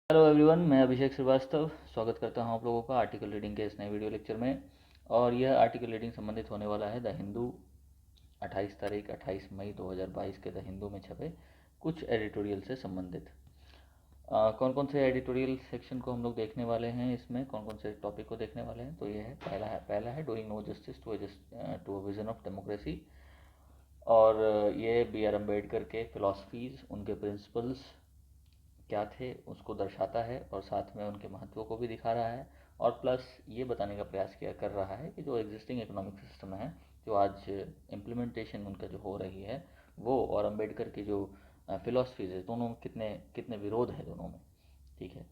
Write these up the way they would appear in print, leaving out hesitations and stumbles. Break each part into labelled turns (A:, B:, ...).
A: Hello everyone, मैं अभिषेक श्रीवास्तव स्वागत करता हूं आप लोगों का आर्टिकल रीडिंग के इस नए वीडियो लेक्चर में। और यह आर्टिकल रीडिंग संबंधित होने वाला है द हिंदू 28 मई 2022 के द हिंदू में छपे कुछ एडिटोरियल से संबंधित। कौन कौन से एडिटोरियल सेक्शन को हम लोग देखने वाले हैं, इसमें कौन कौन से टॉपिक को देखने वाले हैं, तो ये है पहला है doing no justice to a vision of democracy. और ये बी आर अम्बेडकर के फिलॉसफीज़, उनके प्रिंसिपल्स क्या थे उसको दर्शाता है और साथ में उनके महत्व को भी दिखा रहा है। और प्लस ये बताने का प्रयास किया कर रहा है कि जो एग्जिस्टिंग इकोनॉमिक सिस्टम है, जो आज इम्प्लीमेंटेशन उनका जो हो रही है वो, और अम्बेडकर की जो फिलॉसफीज है, दोनों में कितने कितने विरोध है दोनों में। ठीक है,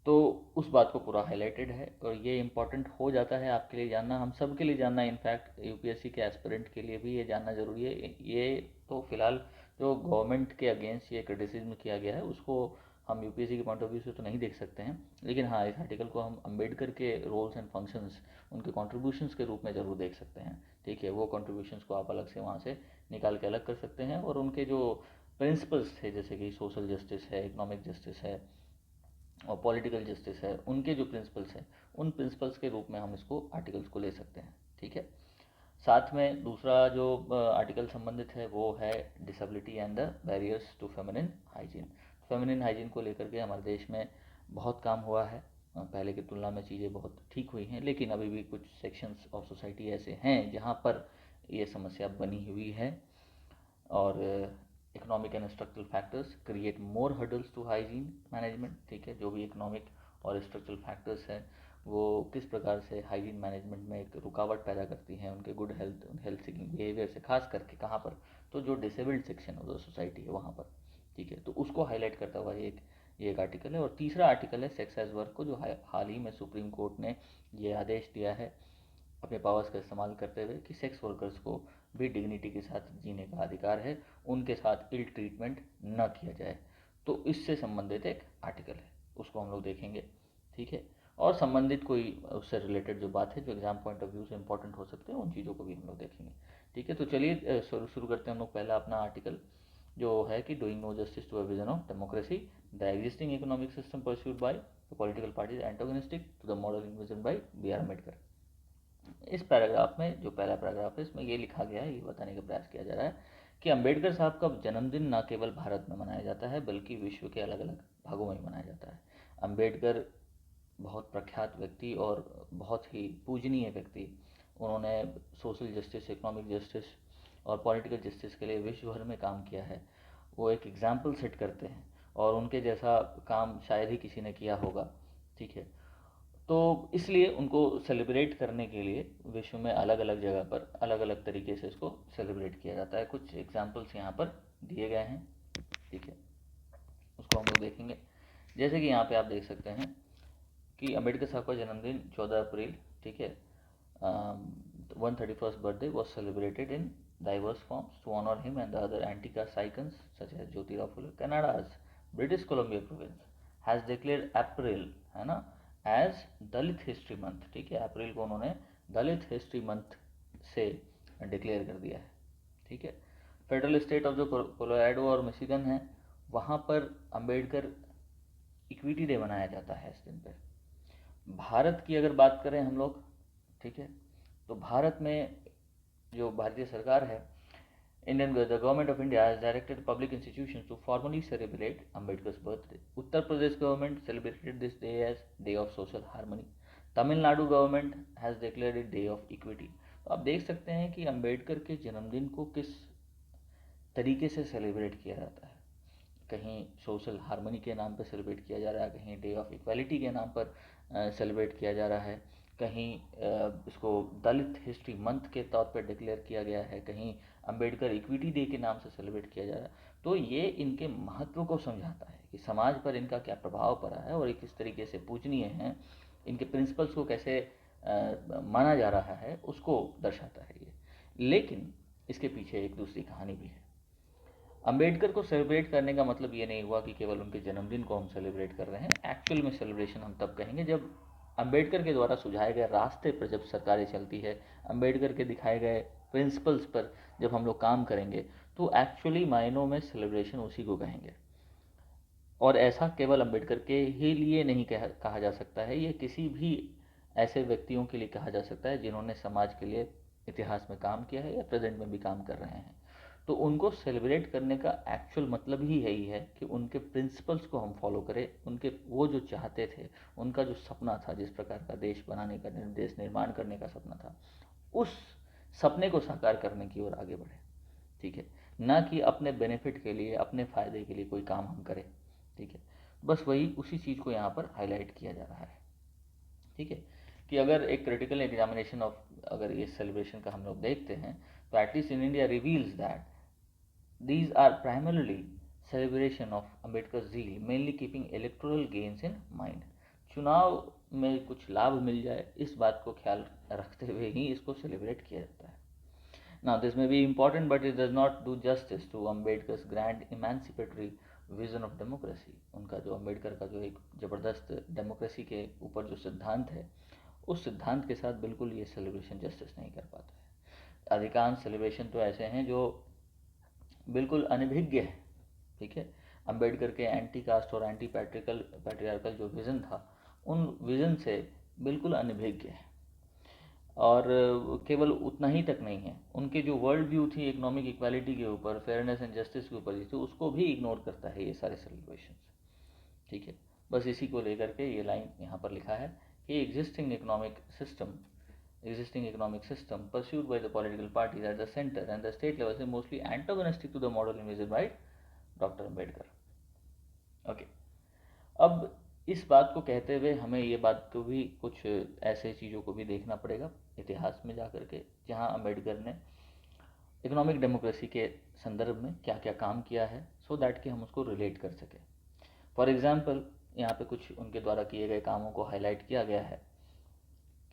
A: तो उस बात को पूरा हाईलाइटेड है और ये इम्पॉर्टेंट हो जाता है आपके लिए जानना, हम सब के लिए जानना। इनफैक्ट यूपीएससी के एस्पिरेंट के लिए भी ये जानना ज़रूरी है। ये तो फिलहाल जो गवर्नमेंट के अगेंस्ट ये क्रिटिसिज्म किया गया है उसको हम यूपीएससी के पॉइंट ऑफ व्यू से तो नहीं देख सकते हैं, लेकिन हाँ, इस आर्टिकल को हम अम्बेडकर के रोल्स एंड फंक्शंस, उनके कॉन्ट्रीब्यूशंस के रूप में ज़रूर देख सकते हैं। ठीक है, वो कॉन्ट्रीब्यूशंस को आप अलग से वहाँ से निकाल के अलग कर सकते हैं, और उनके जो प्रिंसिपल्स थे जैसे कि सोशल जस्टिस है, इकोनॉमिक जस्टिस है और पॉलिटिकल जस्टिस है, उनके जो प्रिंसिपल्स हैं उन प्रिंसिपल्स के रूप में हम इसको आर्टिकल्स को ले सकते हैं। ठीक है, साथ में दूसरा जो आर्टिकल संबंधित है वो है disability and the barriers to feminine hygiene. Feminine hygiene को लेकर के हमारे देश में बहुत काम हुआ है, पहले की तुलना में चीज़ें बहुत ठीक हुई हैं, लेकिन अभी भी कुछ सेक्शंस ऑफ सोसाइटी ऐसे हैं जहाँ पर ये समस्या बनी हुई है। और economic and structural factors create more hurdles to hygiene management. ठीक है, जो भी इकोनॉमिक और स्ट्रक्चरल फैक्टर्स हैं वो किस प्रकार से हाइजीन मैनेजमेंट में एक रुकावट पैदा करती हैं, उनके गुड हेल्थ सीकिंग बिहेवियर से, खास करके कहाँ पर, तो जो disabled section of the society है वहाँ पर। ठीक है, तो उसको हाईलाइट करता हुआ ये एक आर्टिकल है। और तीसरा आर्टिकल है सेक्स एज वर्क को, जो हाल ही में सुप्रीम कोर्ट ने ये आदेश दिया है अपने पावर्स का इस्तेमाल करते हुए कि सेक्स वर्कर्स को भी डिग्निटी के साथ जीने का अधिकार है, उनके साथ इल ट्रीटमेंट न किया जाए। तो इससे संबंधित एक आर्टिकल है, उसको हम लोग देखेंगे। ठीक है, और संबंधित कोई उससे रिलेटेड जो बात है जो एग्जाम पॉइंट ऑफ व्यू से इंपॉर्टेंट हो सकते हैं, उन चीज़ों को भी हम लोग देखेंगे। ठीक है, तो चलिए शुरू करते हैं हम लोग पहला अपना आर्टिकल, जो है कि doing no justice to a vision of democracy, the existing economic system pursued by the political parties antagonistic to the model envisioned by B R Ambedkar. इस पैराग्राफ में, जो पहला पैराग्राफ है, इसमें ये लिखा गया है, ये बताने का प्रयास किया जा रहा है कि अंबेडकर साहब का जन्मदिन न केवल भारत में मनाया जाता है बल्कि विश्व के अलग अलग भागों में मनाया जाता है। अंबेडकर बहुत प्रख्यात व्यक्ति और बहुत ही पूजनीय व्यक्ति, उन्होंने सोशल जस्टिस, इकोनॉमिक जस्टिस और पॉलिटिकल जस्टिस के लिए विश्व भर में काम किया है। वो एक एग्जाम्पल सेट करते हैं और उनके जैसा काम शायद ही किसी ने किया होगा। ठीक है, तो इसलिए उनको सेलिब्रेट करने के लिए विश्व में अलग अलग जगह पर अलग अलग तरीके से इसको सेलिब्रेट किया जाता है। कुछ एग्जाम्पल्स यहाँ पर दिए गए हैं। ठीक है, उसको हम लोग देखेंगे। जैसे कि यहाँ पे आप देख सकते हैं कि अम्बेडकर साहब का जन्मदिन 14 अप्रैल, ठीक है, 131st birthday was celebrated in diverse forms to honour him and the other anti caste icons such as Jyotirao Phule. Canada's British Columbia province has declared April, है ना, एज दलित हिस्ट्री मंथ। ठीक है, अप्रैल को उन्होंने दलित हिस्ट्री मंथ से डिक्लेयर कर दिया है। ठीक है, फेडरल स्टेट ऑफ जो कोलोराडो और मिशिगन है, वहाँ पर अंबेडकर इक्विटी डे मनाया जाता है इस दिन पर। भारत की अगर बात करें हम लोग, ठीक है, तो भारत में जो भारतीय सरकार है, Indian the government of India has directed public institutions to formally celebrate Ambedkar's birthday. Uttar Pradesh government celebrated this day as day of social harmony. Tamil Nadu government has declared it day of equity. तो आप देख सकते हैं कि अंबेडकर के जन्मदिन को किस तरीके से सेलिब्रेट किया जाता है। कहीं सोशल हार्मनी के नाम पर सेलिब्रेट किया जा रहा है, कहीं डे ऑफ इक्वालिटी के नाम पर सेलिब्रेट किया जा रहा है, कहीं इसको दलित हिस्ट्री मंथ के तौर पर डिक्लेयर किया गया है, कहीं अंबेडकर इक्विटी डे के नाम से सेलिब्रेट किया जा रहा है। तो ये इनके महत्व को समझाता है कि समाज पर इनका क्या प्रभाव पड़ा है और ये किस तरीके से पूजनीय हैं, इनके प्रिंसिपल्स को कैसे माना जा रहा है, उसको दर्शाता है ये। लेकिन इसके पीछे एक दूसरी कहानी भी है। अंबेडकर को सेलिब्रेट करने का मतलब ये नहीं हुआ कि केवल उनके जन्मदिन को हम सेलिब्रेट कर रहे हैं। एक्चुअल में सेलिब्रेशन हम तब कहेंगे जब अंबेडकर के द्वारा सुझाए गए रास्ते पर जब सरकारें चलती है, अंबेडकर के दिखाए गए प्रिंसिपल्स पर जब हम लोग काम करेंगे, तो एक्चुअली मायनों में सेलिब्रेशन उसी को कहेंगे। और ऐसा केवल अम्बेडकर के ही लिए नहीं कहा जा सकता है, ये किसी भी ऐसे व्यक्तियों के लिए कहा जा सकता है जिन्होंने समाज के लिए इतिहास में काम किया है या प्रेजेंट में भी काम कर रहे हैं। तो उनको सेलिब्रेट करने का एक्चुअल मतलब ही यही है कि उनके प्रिंसिपल्स को हम फॉलो करें, उनके वो जो चाहते थे, उनका जो सपना था, जिस प्रकार का देश बनाने का, देश निर्माण करने का सपना था, उस सपने को साकार करने की ओर आगे बढ़े। ठीक है, ना कि अपने बेनिफिट के लिए, अपने फ़ायदे के लिए कोई काम हम करें। ठीक है, बस वही उसी चीज़ को यहाँ पर हाईलाइट किया जा रहा है। ठीक है, कि अगर एक क्रिटिकल एग्जामिनेशन ऑफ अगर इस सेलिब्रेशन का हम लोग देखते हैं तो at least in India reveals that these are primarily celebration of Ambedkar's zeal, mainly keeping electoral gains in mind. चुनाव में कुछ लाभ मिल जाए, इस बात को ख्याल रखते हुए ही इसको सेलिब्रेट किया जाता है। Now this may be important but it does not do justice to Ambedkar's grand emancipatory vision of democracy. उनका जो अम्बेडकर का जो एक ज़बरदस्त डेमोक्रेसी के ऊपर जो सिद्धांत है, उस सिद्धांत के साथ बिल्कुल ये सेलिब्रेशन जस्टिस नहीं कर पाता है। अधिकांश सेलिब्रेशन तो ऐसे हैं जो बिल्कुल अनभिज्ञ है। ठीक है, अम्बेडकर के एंटी कास्ट और एंटी पैट्रियार्कल जो विज़न था, उन विज़न से बिल्कुल अनभिज्ञ है। और केवल उतना ही तक नहीं है, उनके जो वर्ल्ड व्यू थी इकोनॉमिक इक्वालिटी के ऊपर, फेयरनेस एंड जस्टिस के ऊपर थी, उसको भी इग्नोर करता है ये सारे सेलिब्रेशन। ठीक है, बस इसी को लेकर के ये लाइन यहाँ पर लिखा है कि existing economic system pursued by the political parties at the center and the state levels is mostly antagonistic to the model envisioned by Dr. Ambedkar. Okay, अब इस बात को कहते हुए हमें ये बात को भी कुछ ऐसे चीज़ों को भी देखना पड़ेगा इतिहास में जा कर के, जहाँ अम्बेडकर ने इकोनॉमिक डेमोक्रेसी के संदर्भ में क्या क्या काम किया है, सो दैट कि हम उसको रिलेट कर सकें। फॉर एग्जाम्पल, यहाँ पे कुछ उनके द्वारा किए गए कामों को हाईलाइट किया गया है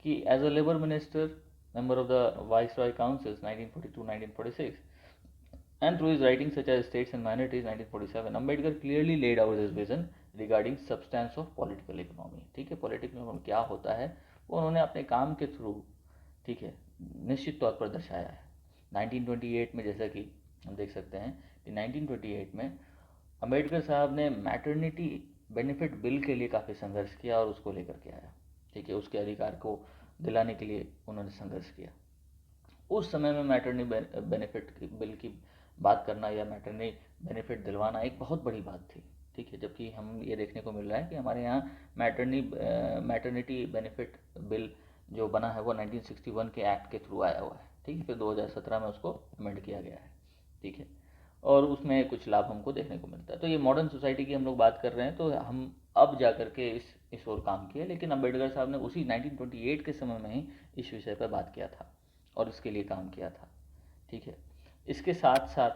A: कि as a labour minister, member of the Viceroy Councils 1942-1946, and through his writings such as States and Minorities 1947, Ambedkar clearly laid out his vision regarding substance of political economy. ठीक है, पॉलिटिकल इकोनॉमी क्या होता है वो उन्होंने अपने काम के थ्रू, ठीक है, निश्चित तौर पर दर्शाया है। 1928 में जैसा कि हम देख सकते हैं कि 1928 में अम्बेडकर साहब ने मैटरनिटी बेनिफिट बिल के लिए काफ़ी संघर्ष किया और उसको लेकर के आया। ठीक है, उसके अधिकार को दिलाने के लिए उन्होंने संघर्ष किया। उस समय में मैटरनिटी बेनिफिट बिल की बात करना या मैटरनिटी बेनिफिट दिलवाना एक बहुत बड़ी बात थी। ठीक है, जबकि हम ये देखने को मिल रहा है कि हमारे यहाँ मैटरनिटी बेनिफिट बिल जो बना है वो 1961 के एक्ट के थ्रू आया हुआ है। ठीक है, फिर 2017 में उसको अमेंड किया गया है। ठीक है, और उसमें कुछ लाभ हमको देखने को मिलता है। तो ये मॉडर्न सोसाइटी की हम लोग बात कर रहे हैं, तो हम अब जा कर के इस ओर काम किया, लेकिन अम्बेडकर साहब ने उसी 1928 के समय में ही इस विषय पर बात किया था और इसके लिए काम किया था। ठीक है, इसके साथ साथ,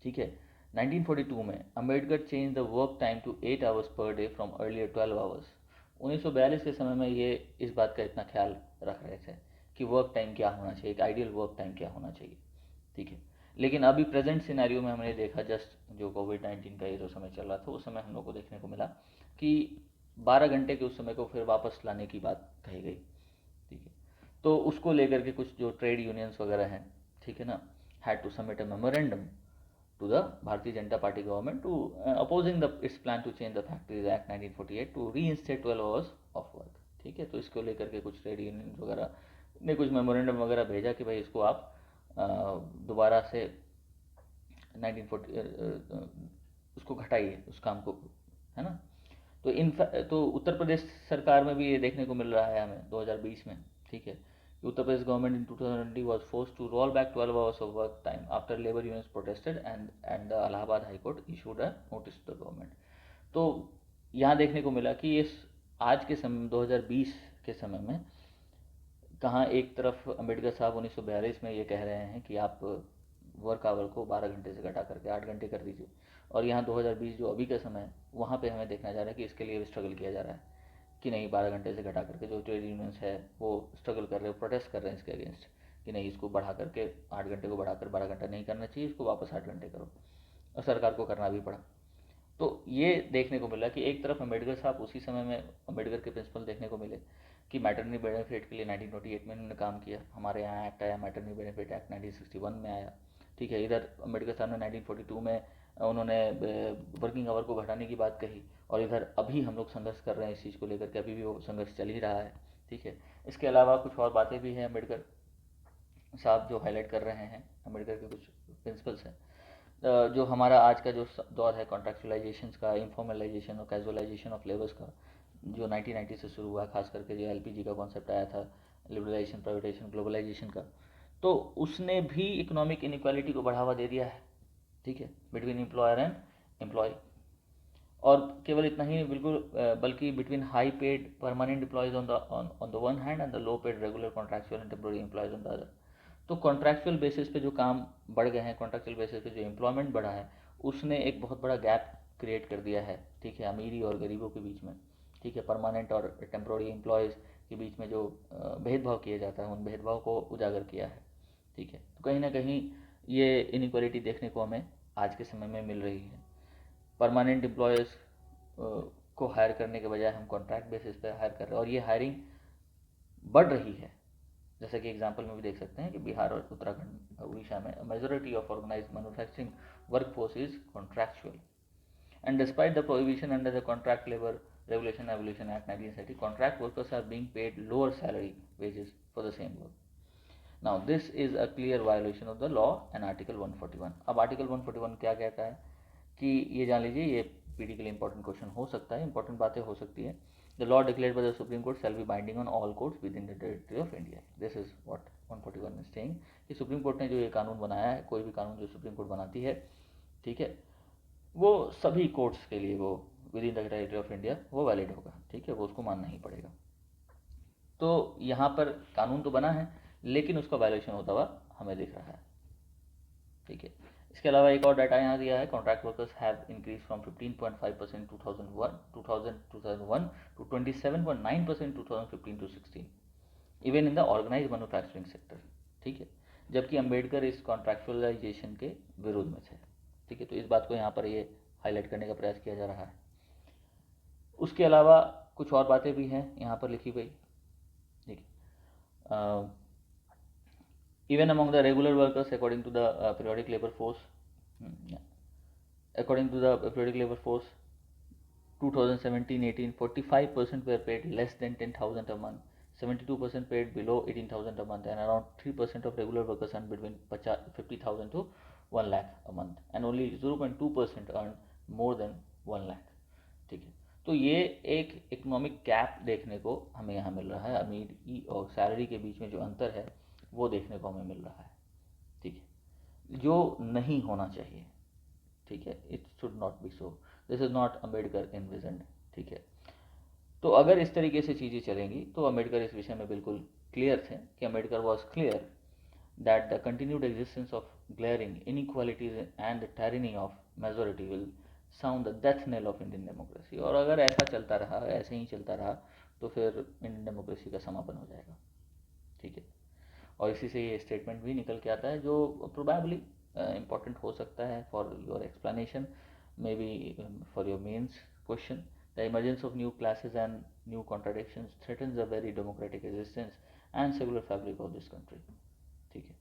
A: ठीक है, 1942 में Ambedkar change the work time to 8 hours per day from earlier 12 hours. 1942 के समय में ये इस बात का इतना ख्याल रख रहे थे कि वर्क टाइम क्या होना चाहिए, एक आइडियल वर्क टाइम क्या होना चाहिए। ठीक है, लेकिन अभी प्रेजेंट सिनेरियो में हमने देखा, जस्ट जो कोविड-19 का ये जो समय चल रहा था, उस समय हम लोग को देखने को मिला कि 12 घंटे के उस समय को फिर वापस लाने की बात कही गई। ठीक है, तो उसको लेकर के कुछ जो ट्रेड यूनियंस वगैरह हैं, ठीक है ना, had to submit a memorandum to the Bharatiya Janata Party government to opposing the its plan to change the factories act 1948 to reinstate 12 hours of work. ठीक है, तो इसको लेकर के कुछ ट्रेड यूनियन वगैरह ने कुछ मेमोरेंडम वगैरह भेजा कि भाई इसको आप दोबारा से 1940 उसको घटाइए, उस काम को, है ना। तो उत्तर प्रदेश सरकार में भी ये देखने को मिल रहा है हमें 2020 में। ठीक है, उत्तर Pradesh government in 2020 was forced to roll back 12 hours of work time after labor unions protested and the Allahabad High Court issued a notice to the government। तो यहाँ देखने को मिला कि इस आज के समय 2020 के समय में कहाँ एक तरफ अम्बेडकर साहब 1942 में ये कह रहे हैं कि आप वर्क आवर को 12 घंटे से घटा करके 8 घंटे कर दीजिए, और यहाँ 2020 जो अभी का समय है वहाँ पे हमें देखना जा रहा है कि इसके लिए स्ट्रगल किया जा रहा है कि नहीं, 12 घंटे से घटा करके जो ट्रेड यूनियंस है वो स्ट्रगल कर रहे हैं, प्रोटेस्ट कर रहे हैं इसके अगेंस्ट कि नहीं, इसको बढ़ा करके 8 घंटे को बढ़ाकर 12 घंटा नहीं करना चाहिए, इसको वापस 8 घंटे करो, और सरकार को करना भी पड़ा। तो ये देखने को मिला कि एक तरफ अम्बेडकर साहब उसी समय में अम्बेडकर के प्रिंसिपल देखने को मिले कि मैटरनिटी बेनिफिट के लिए 1928 में उन्होंने काम किया, हमारे यहाँ एक्ट आया, मैटरनिटी बेनिफिट एक्ट 1961 में आया। ठीक है, इधर अम्बेडकर साहब ने 1942 में उन्होंने वर्किंग आवर को घटाने की बात कही, और इधर अभी हम लोग संघर्ष कर रहे हैं इस चीज़ को लेकर के, अभी भी वो संघर्ष चल ही रहा है। ठीक है, इसके अलावा कुछ और बातें भी हैं अम्बेडकर साहब जो हाईलाइट कर रहे हैं, अम्बेडकर के कुछ प्रिंसिपल्स हैं। जो हमारा आज का जो दौर है कॉन्ट्रैक्चुअलाइजेशन का, इनफॉर्मलाइजेशन और कैजुअलाइजेशन ऑफ लेबर्स का, जो 1990 से शुरू हुआ, खास करके जो एलपीजी का कॉन्सेप्ट आया था, लिबरलाइजेशन, प्राइवेटाइजेशन, ग्लोबलाइजेशन का, तो उसने भी इकोनॉमिक इनइक्वालिटी को बढ़ावा दे दिया है। ठीक है, बिटवीन एम्प्लॉयर एंड एम्प्लॉय, और केवल इतना ही बिल्कुल, बल्कि between high paid permanent employees on the one hand and the low paid regular contractual and temporary employees on the other. तो कॉन्ट्रैक्चुअल बेसिस पे जो काम बढ़ गए हैं, कॉन्ट्रैक्चुअल बेसिस पे जो एम्प्लॉयमेंट बढ़ा है, उसने एक बहुत बड़ा गैप क्रिएट कर दिया है। ठीक है, अमीरी और गरीबों के बीच में। ठीक है, परमानेंट और टेम्पोररी एम्प्लॉयज़ के बीच में जो भेदभाव किया जाता है, उन भेदभाव को उजागर किया है। ठीक है, तो कहीं ना कहीं ये इनइक्वालिटी देखने को हमें आज के समय में मिल रही है। परमानेंट एम्प्लॉयज़ को हायर करने के बजाय हम कॉन्ट्रैक्ट बेसिस पे हायर कर रहे हैं, और ये हायरिंग बढ़ रही है। जैसे कि एग्जांपल में भी देख सकते हैं कि बिहार और उत्तराखंड, उड़ीसा में majority of organised manufacturing workforce is contractual, and despite the prohibition under the Contract Labor Regulation Abolition Act 1970, contract workers are being paid lower salary wages for the same work. Now this is a clear violation of the law and Article 141. अब Article 141 क्या कहता है कि ये जान लीजिए, ये PD के लिए इंपॉर्टेंट क्वेश्चन हो सकता है, इंपॉर्टेंट बातें हो सकती है। The law declared by the supreme court shall be binding on all courts with in the territory of India. This is what 141 is saying, कि सुप्रीम कोर्ट ने जो ये कानून बनाया है, कोई भी कानून जो सुप्रीम कोर्ट बनाती है, ठीक है, वो सभी कोर्ट्स के लिए, वो with in the territory of India वो वैलिड होगा। ठीक है, वो उसको मानना ही पड़ेगा। तो यहाँ पर कानून तो बना है, लेकिन उसका वायलेशन होता हुआ हमें दिख रहा है। ठीक है, इसके अलावा एक और डाटा यहाँ दिया है, contract workers have increase from 15.5% 2001 to 27.9% 2015 to 16, even in the organised manufacturing sector. ठीक है, जबकि अम्बेडकर इस कॉन्ट्रैक्चुअलाइजेशन के विरोध में थे। ठीक है, तो इस बात को यहाँ पर ये हाईलाइट करने का प्रयास किया जा रहा है। उसके अलावा कुछ और बातें भी हैं यहाँ पर लिखी गई। ठीक है, even among the regular workers, according to the periodic labor force, according to the periodic labor force 2017-18, 45% were paid less than 10,000 a month, 72% paid below 18,000 a month, and around 3% of regular workers earn between 50,000 to 1 lakh a month, and only 0.2% earn more than 1 lakh. ठीक है, तो ये एक economic gap देखने को हमें यहाँ मिल रहा है, अमीरी और सैलरी के बीच में जो अंतर है वो देखने को हमें मिल रहा है। ठीक है, जो नहीं होना चाहिए। ठीक है, it should not be so, this is not Ambedkar इनविजन्ड। ठीक है, तो अगर इस तरीके से चीज़ें चलेंगी तो अम्बेडकर इस विषय में बिल्कुल क्लियर थे, कि Ambedkar was clear that the continued existence of glaring inequalities and the tyranny of majority will sound the death nail of Indian democracy. और अगर ऐसा चलता रहा, ऐसे ही चलता रहा, तो फिर इंडियन डेमोक्रेसी का समापन हो जाएगा। ठीक है, और इसी से ये स्टेटमेंट भी निकल के आता है, जो प्रोबेबली इम्पॉर्टेंट हो सकता है for your explanation, may be for your mains question. The emergence of new classes and new contradictions threatens the very democratic existence and secular fabric of this country. ठीक है,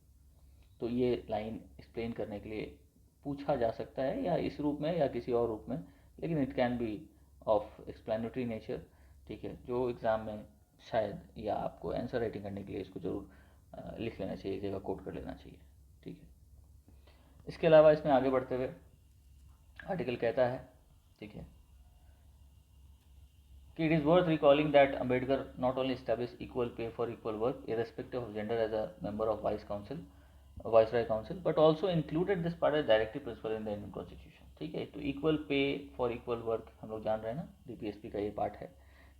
A: तो ये लाइन एक्सप्लेन करने के लिए पूछा जा सकता है, या इस रूप में या किसी और रूप में, लेकिन it can be of explanatory nature. ठीक है, जो एग्ज़ाम में शायद, या आपको आंसर राइटिंग करने के लिए इसको जरूर लिख लेना चाहिए, एक जगह कोट कर लेना चाहिए। ठीक है, इसके अलावा इसमें आगे बढ़ते हुए आर्टिकल कहता है, ठीक है, कि it is worth recalling that Ambedkar not only establish equal pay for equal work irrespective of gender as a member of viceroy council, but also included this part as directive principle in the Indian constitution. ठीक है, तो equal pay for equal work हम लोग जान रहे हैं ना, DPSP का ये पार्ट है।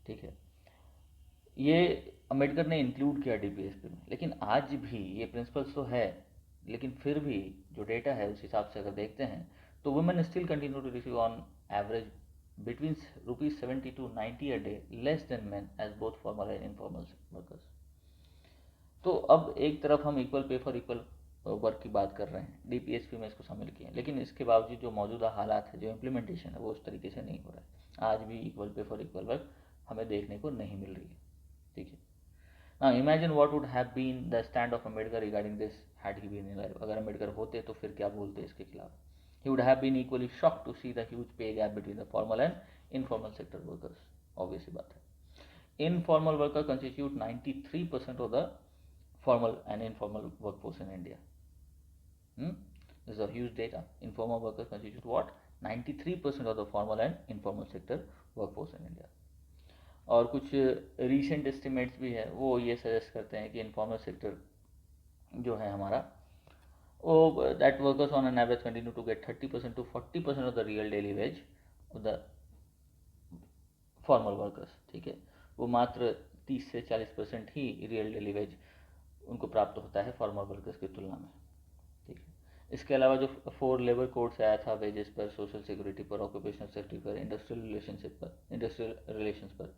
A: ठीक है, ये अम्बेडकर ने इंक्लूड किया डीपीएसपी में, लेकिन आज भी ये प्रिंसिपल्स तो है, लेकिन फिर भी जो डेटा है उस हिसाब से अगर देखते हैं, तो women still continue to receive on average between rupees 70 to 90 a day less than men as both formal and informal workers. तो अब एक तरफ हम equal pay for equal work की बात कर रहे हैं, डीपीएसपी में इसको शामिल किए, लेकिन इसके बावजूद जो मौजूदा हालात है, जो इम्प्लीमेंटेशन है, वो उस तरीके से नहीं हो रहा है। आज भी equal pay for equal work हमें देखने को नहीं मिल रही है। ठीक है, now imagine what would have been the stand of Ambedkar regarding this had he been alive. अगर अम्बेडकर होते तो फिर क्या बोलते इसके खिलाफ। he would have been equally shocked to see the huge pay gap between the formal and informal sector workers. Obviously बात है. Informal worker constitute 93% of the formal and informal workforce in India. This is a huge data. Informal workers constitute what? 93% of the formal and informal sector workforce in India. और कुछ recent estimates भी है, वो ये suggest करते हैं कि informal sector जो है हमारा वो that workers on an average continue to get 30% to 40% of the real daily wage of the formal workers. ठीक है, वो मात्र 30 से 40% ही रियल डेली वेज उनको प्राप्त होता है फॉर्मल वर्कर्स की तुलना में. ठीक है, इसके अलावा जो 4 लेबर कोड से आया था, वेजेस पर, सोशल सिक्योरिटी पर, ऑक्यूपेशनल सेफ्टी पर, इंडस्ट्रियल रिलेशंस पर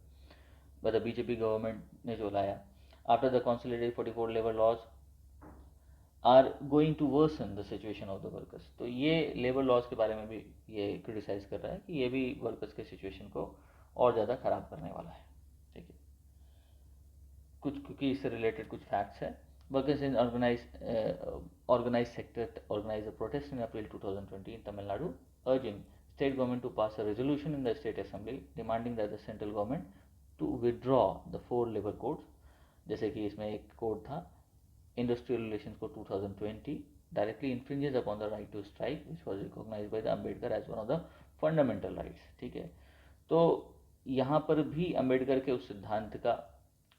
A: द बीजेपी गवर्नमेंट ने जो लाया, after the consolidated 44 labour laws are going to worsen the situation of the workers. तो ये लेबर लॉज के बारे में भी ये क्रिटिसाइज कर रहा है कि ये भी वर्कर्स के सिचुएशन को और ज़्यादा ख़राब करने वाला है. ठीक है, कुछ क्योंकि इससे रिलेटेड कुछ फैक्ट्स है. Workers in organise sector organise a protest in April 2020 in Tamil Nadu, urging state government to pass a resolution in the state assembly demanding that the central government to withdraw the 4 labour codes. जैसे कि इसमें एक code था industrial relations code 2020 directly infringes upon the right to strike which was recognised by the Ambedkar as one of the fundamental rights. ठीक है, तो यहाँ पर भी अम्बेडकर के उस सिद्धांत का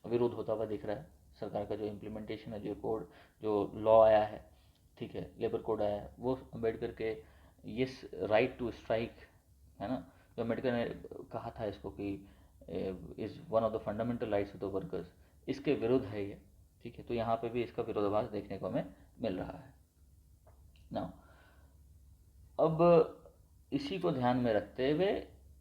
A: विरोध होता हुआ दिख रहा है. सरकार का जो इम्प्लीमेंटेशन है, जो कोड, जो लॉ आया है, ठीक है, लेबर कोड आया है, वो अम्बेडकर के ये राइट टू स्ट्राइक है ना, जो अम्बेडकर ने कहा था इसको कि is one of the fundamental rights of the workers, इसके विरुद्ध है ये. ठीक है, तो यहाँ पे भी इसका विरोधाभास देखने को हमें मिल रहा है. नाउ अब इसी को ध्यान में रखते हुए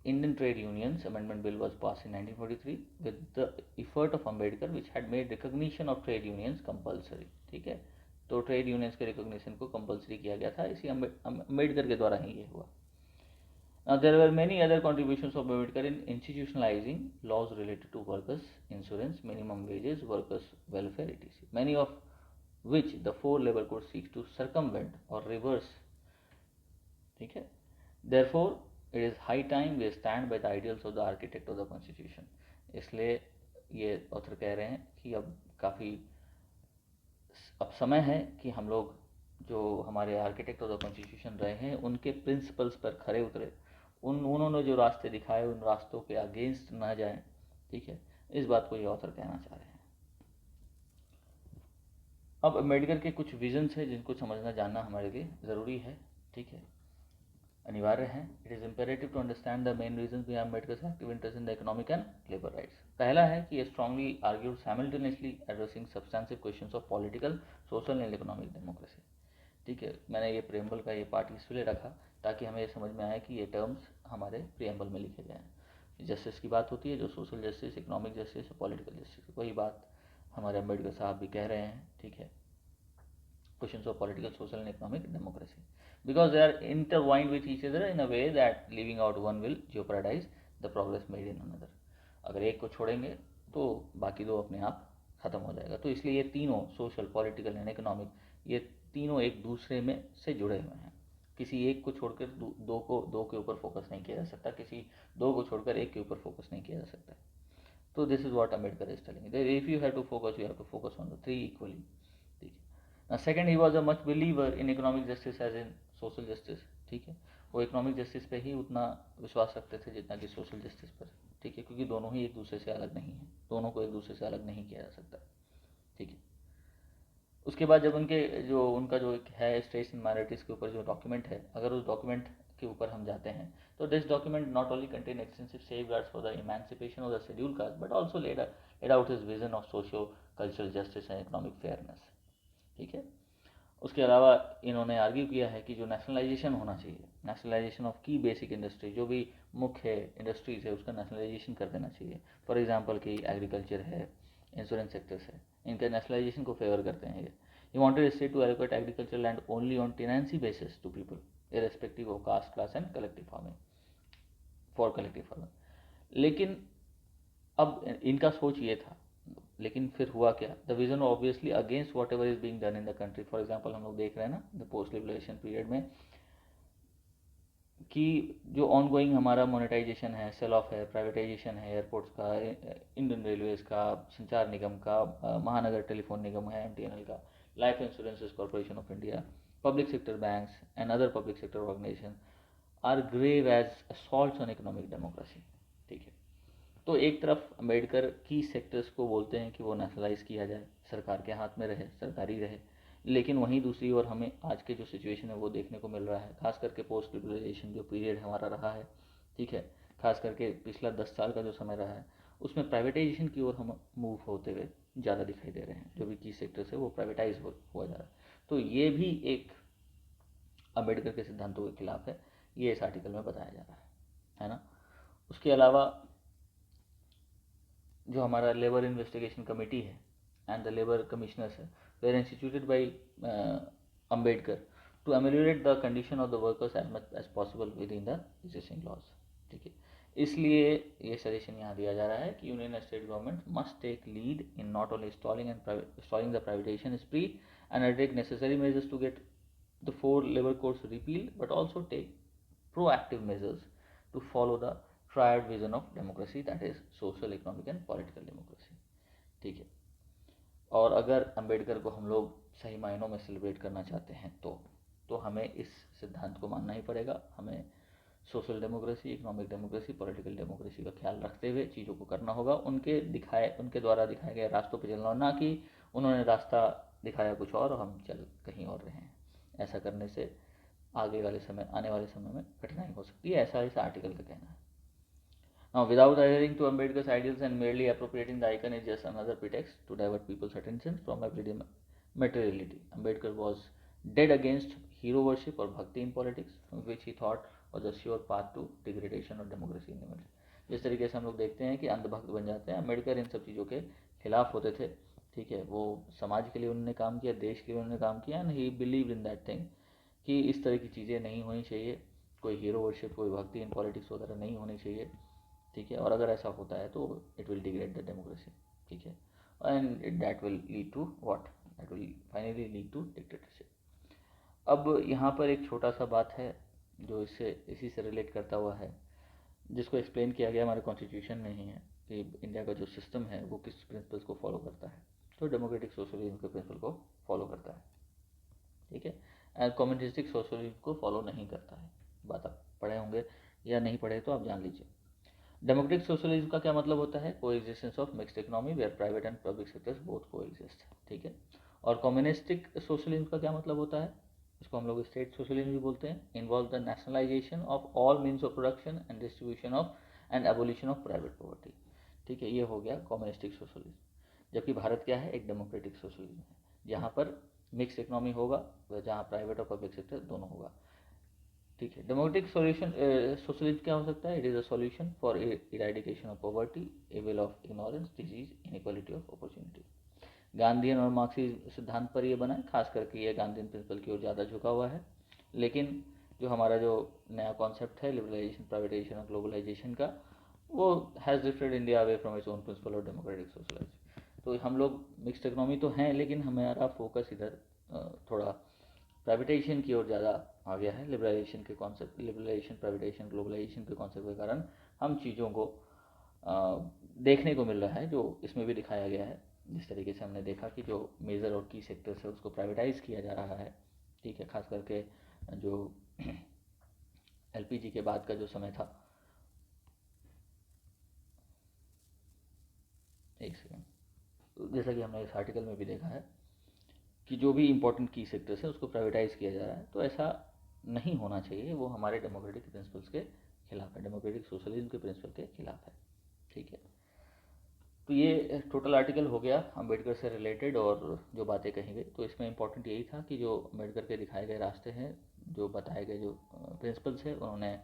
A: Indian Trade Unions Amendment Bill was passed in 1943 with the effort of Ambedkar which had made recognition of trade unions compulsory. ठीक है, तो ट्रेड यूनियंस के रिकॉग्निशन को कंपलसरी किया गया था, इसी अम्बेडकर के द्वारा ही ये हुआ. Now there were many other contributions of Ambedkar in institutionalizing laws related to workers' insurance, minimum wages, workers' welfare, etc. Many of which the 4 labor code seeks to circumvent or reverse. ठीक है, therefore it is high time we stand by the ideals of the architect of the constitution. इसलिए ये author कह रहे हैं कि अब काफ़ी अब समय है कि हम लोग जो हमारे आर्किटेक्ट ऑफ द कॉन्स्टिट्यूशन रहे हैं उनके प्रिंसिपल्स पर खरे उतरे, उन्होंने जो रास्ते दिखाए उन रास्तों के अगेंस्ट ना जाएं. ठीक है, इस बात को ये ऑथर कहना चाह रहे हैं. अब अम्बेडकर के कुछ विजन्स हैं जिनको समझना जानना हमारे लिए ज़रूरी है. ठीक है, अनिवार्य है. It is imperative to understand the main reason behind Ambedkar's active interest in the economic and labour rights. पहला है कि ये strongly argued simultaneously addressing substantive questions of political, social and economic democracy. ठीक है, मैंने ये प्रियम्बल का ये पार्ट इसलिए रखा ताकि हमें ये समझ में आए कि ये टर्म्स हमारे प्रियम्बल में लिखे गए हैं. जस्टिस की बात होती है, जो social justice, economic justice, political justice, वही बात हमारे अम्बेडकर साहब भी कह रहे हैं. ठीक है, questions of political, social and economic democracy, because they are intertwined with each other in a way that leaving out one will jeopardize the progress made in another. अगर एक को छोड़ेंगे तो बाकी दो अपने आप ख़त्म हो जाएगा. तो इसलिए ये तीनों, सोशल, पॉलिटिकल एंड इकोनॉमिक, ये तीनों एक दूसरे में से जुड़े हुए हैं. किसी एक को छोड़कर दो के ऊपर फोकस नहीं किया जा सकता, किसी दो को छोड़कर एक के ऊपर फोकस नहीं किया जा सकता. तो this is what Ambedkar is telling. If you have to focus, you have to focus on the 3 equally. Second, he was a much believer in economic justice as in social justice. ठीक है, वो economic justice पे ही उतना विश्वास रखते थे जितना कि सोशल जस्टिस पर. ठीक है, क्योंकि दोनों ही एक दूसरे से अलग नहीं है, दोनों को एक दूसरे से अलग नहीं किया जा सकता. ठीक है, उसके बाद जब उनका जो एक है स्टेट्स एंड माइनॉरिटीज़ के ऊपर जो डॉक्यूमेंट है, अगर उस डॉक्यूमेंट के ऊपर हम जाते हैं तो this document not only contain extensive safeguards for the emancipation of the schedule caste but also laid out his vision of socio cultural justice and economic fairness. ठीक है, उसके अलावा इन्होंने आर्ग्यू किया है कि जो नेशनलाइजेशन होना चाहिए, नेशनलाइजेशन ऑफ की बेसिक इंडस्ट्री, जो भी मुख्य इंडस्ट्रीज है उसका नेशनलाइजेशन कर देना चाहिए. फॉर एग्जांपल कि एग्रीकल्चर है, इंश्योरेंस सेक्टर्स है, इनके नेशनलाइजेशन को फेवर करते हैं ये. He wanted state to allocate agriculture land only on tenancy basis to people irrespective of caste, class and collective farming, for collective farming. लेकिन अब इनका सोच ये था, लेकिन फिर हुआ क्या, the vision obviously against what ever is being done in the country. For example हम लोग देख रहे हैं ना, द पोस्ट लिबरेशन पीरियड में कि जो ऑनगोइंग हमारा मोनेटाइजेशन है, सेल ऑफ है, प्राइवेटाइजेशन है एयरपोर्ट्स का, इंडियन रेलवेज़ का, संचार निगम का, महानगर टेलीफोन निगम है एमटीएनएल का, life insurances corporation of India, public sector banks and other public sector organisation are grave as assaults on economic democracy. ठीक है, तो एक तरफ अम्बेडकर की सेक्टर्स को बोलते हैं कि वो नेशनलाइज किया जाए, सरकार के हाथ में रहे, सरकारी रहे, लेकिन वहीं दूसरी ओर हमें आज के जो सिचुएशन है वो देखने को मिल रहा है, खास करके पोस्ट लिबरलाइजेशन जो पीरियड हमारा रहा है, ठीक है, खास करके पिछला 10 साल का जो समय रहा है, उसमें प्राइवेटाइजेशन की ओर हम मूव होते हुए ज़्यादा दिखाई दे रहे हैं। जो भी की सेक्टर्स है वो प्राइवेटाइज हुआ जा रहा है, तो ये भी एक अम्बेडकर के सिद्धांतों के खिलाफ है, ये इस आर्टिकल में बताया जा रहा है ना। उसके अलावा जो हमारा लेबर इन्वेस्टिगेशन कमेटी है एंड द लेबर कमिश्नर्स है, were instituted by Ambedkar to ameliorate the condition of the workers as much as possible within the existing laws. ठीक है, इसलिए ये सजेशन यहाँ दिया जा रहा है कि union and state government must take lead in not only stalling the privatisation spree and undertake necessary measures to get the four labor codes repealed, but also take proactive measures to follow the triad vision of democracy, that is social, economic and political democracy। ठीक है, और अगर अंबेडकर को हम लोग सही मायनों में सेलिब्रेट करना चाहते हैं तो हमें इस सिद्धांत को मानना ही पड़ेगा। हमें social democracy, economic democracy, political democracy का ख्याल रखते हुए चीज़ों को करना होगा, उनके द्वारा दिखाए गए रास्तों पर चलना, ना कि उन्होंने रास्ता दिखाया कुछ और हम चल कहीं और रहे हैं। ऐसा करने से आने वाले समय में कठिनाई हो सकती है, ऐसा इस आर्टिकल का कहना है। Now, without adhering to Ambedkar's ideals and merely appropriating the icon is just another pretext to divert people's attention from everyday materiality. Ambedkar was dead against hero worship or bhakti in politics, which he thought was a sure path to degradation of democracy in India। जिस तरीके से हम लोग देखते हैं कि अंधभक्त बन जाते हैं, अम्बेडकर इन सब चीज़ों के खिलाफ होते थे। ठीक है, वो समाज के लिए उन्होंने काम किया, देश के लिए उन्होंने काम किया, and he believe in that thing कि इस तरह की चीज़ें नहीं होनी चाहिए, कोई हीरो वर्शिप, कोई भक्ति इन पॉलिटिक्स वगैरह नहीं होनी चाहिए। ठीक है, और अगर ऐसा होता है तो it will degrade the democracy. ठीक है, and that will lead to what, that will finally lead to dictatorship. अब यहाँ पर एक छोटा सा बात है जो इसी से रिलेट करता हुआ है, जिसको एक्सप्लेन किया गया हमारे कॉन्स्टिट्यूशन में ही है कि इंडिया का जो सिस्टम है वो किस प्रिंसिपल्स को फॉलो करता है। तो डेमोक्रेटिक सोशलिज्म के प्रिंसिपल को फॉलो करता है। ठीक है, एंड कम्युनिस्टिक सोशलिज्म को फॉलो नहीं करता है। बात आप पढ़े होंगे या नहीं पढ़े तो आप जान लीजिए। डेमोक्रेटिक सोशलिज्म का क्या मतलब होता है? Coexistence of mixed economy where private and public sectors both coexist. ठीक है, और कम्युनिस्टिक सोशलिज्म का क्या मतलब होता है? इसको हम लोग स्टेट सोशलिज्म भी बोलते हैं। Involve the nationalisation of all means of production and distribution of and abolition of private property. ठीक है, ये हो गया कम्युनिस्टिक सोशलिज्म। जबकि भारत क्या है? एक डेमोक्रेटिक सोशलिज्म है, जहाँ पर मिक्स इकोनॉमी होगा, जहाँ प्राइवेट और पब्लिक सेक्टर दोनों होगा। ठीक है, डेमोक्रेटिक सोशलिज्म क्या हो सकता है? It is a solution for eradication of poverty, evil of ignorance, disease, inequality of opportunity. Gandhian और मार्क्सी सिद्धांत पर ये बना है, खास करके ये गांधीयन प्रिंसिपल की ओर ज़्यादा झुका हुआ है। लेकिन जो हमारा जो नया कॉन्सेप्ट है लिबरलाइजेशन, प्राइवेटाइजेशन और ग्लोबलाइजेशन का, वो has drifted India away from its own principle of democratic socialism. तो हम लोग मिक्स्ड इकोनॉमी तो हैं, लेकिन हमारा फोकस इधर थोड़ा प्राइवेटाइजेशन की ओर ज़्यादा आ गया है। लिबरलाइजेशन के कॉन्सेप्ट, लिबरलाइजेशन, प्राइवेटाइजेशन, ग्लोबलाइजेशन के कॉन्सेप्ट के कारण हम चीज़ों को देखने को मिल रहा है, जो इसमें भी दिखाया गया है। जिस तरीके से हमने देखा कि जो मेजर और की सेक्टर्स है उसको प्राइवेटाइज किया जा रहा है। ठीक है, खास करके जो एलपीजी के बाद का जो समय था, एक सेकेंड, तो जैसा कि हमने इस आर्टिकल में भी देखा है कि जो भी इम्पोर्टेंट की सेक्टर्स है उसको प्राइवेटाइज किया जा रहा है, तो ऐसा नहीं होना चाहिए। वो हमारे डेमोक्रेटिक प्रिंसिपल्स के खिलाफ है, डेमोक्रेटिक सोशलिज्म के प्रिंसिपल के खिलाफ है। ठीक है, तो ये टोटल आर्टिकल हो गया अम्बेडकर से रिलेटेड और जो बातें कही गई। तो इसमें इम्पोर्टेंट यही था कि जो अम्बेडकर के दिखाए गए रास्ते हैं, जो बताए गए जो प्रिंसिपल्स है, उन्होंने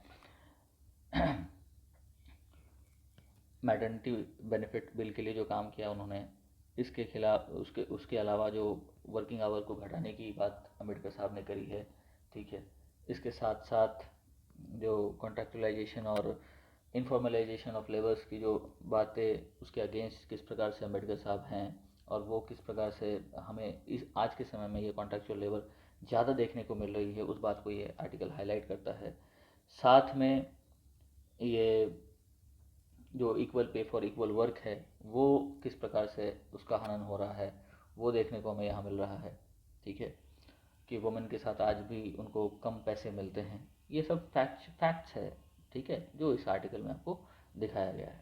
A: मैटरनिटी बेनिफिट बिल के लिए जो काम किया उन्होंने, इसके खिलाफ उसके अलावा जो वर्किंग आवर को घटाने की बात अम्बेडकर साहब ने करी है। ठीक है, इसके साथ साथ जो कॉन्ट्रैक्चुअलाइजेशन और इनफॉर्मलाइजेशन ऑफ लेबर्स की जो बातें, उसके अगेंस्ट किस प्रकार से अम्बेडकर साहब हैं, और वो किस प्रकार से हमें इस आज के समय में ये कॉन्ट्रैक्चुअल लेबर ज़्यादा देखने को मिल रही है, उस बात को ये आर्टिकल हाईलाइट करता है। साथ में ये जो equal pay for equal work है वो किस प्रकार से उसका हनन हो रहा है वो देखने को हमें यहाँ मिल रहा है। ठीक है, कि वुमेन के साथ आज भी उनको कम पैसे मिलते हैं। ये सब फैक्ट्स है, ठीक है, जो इस आर्टिकल में आपको दिखाया गया है।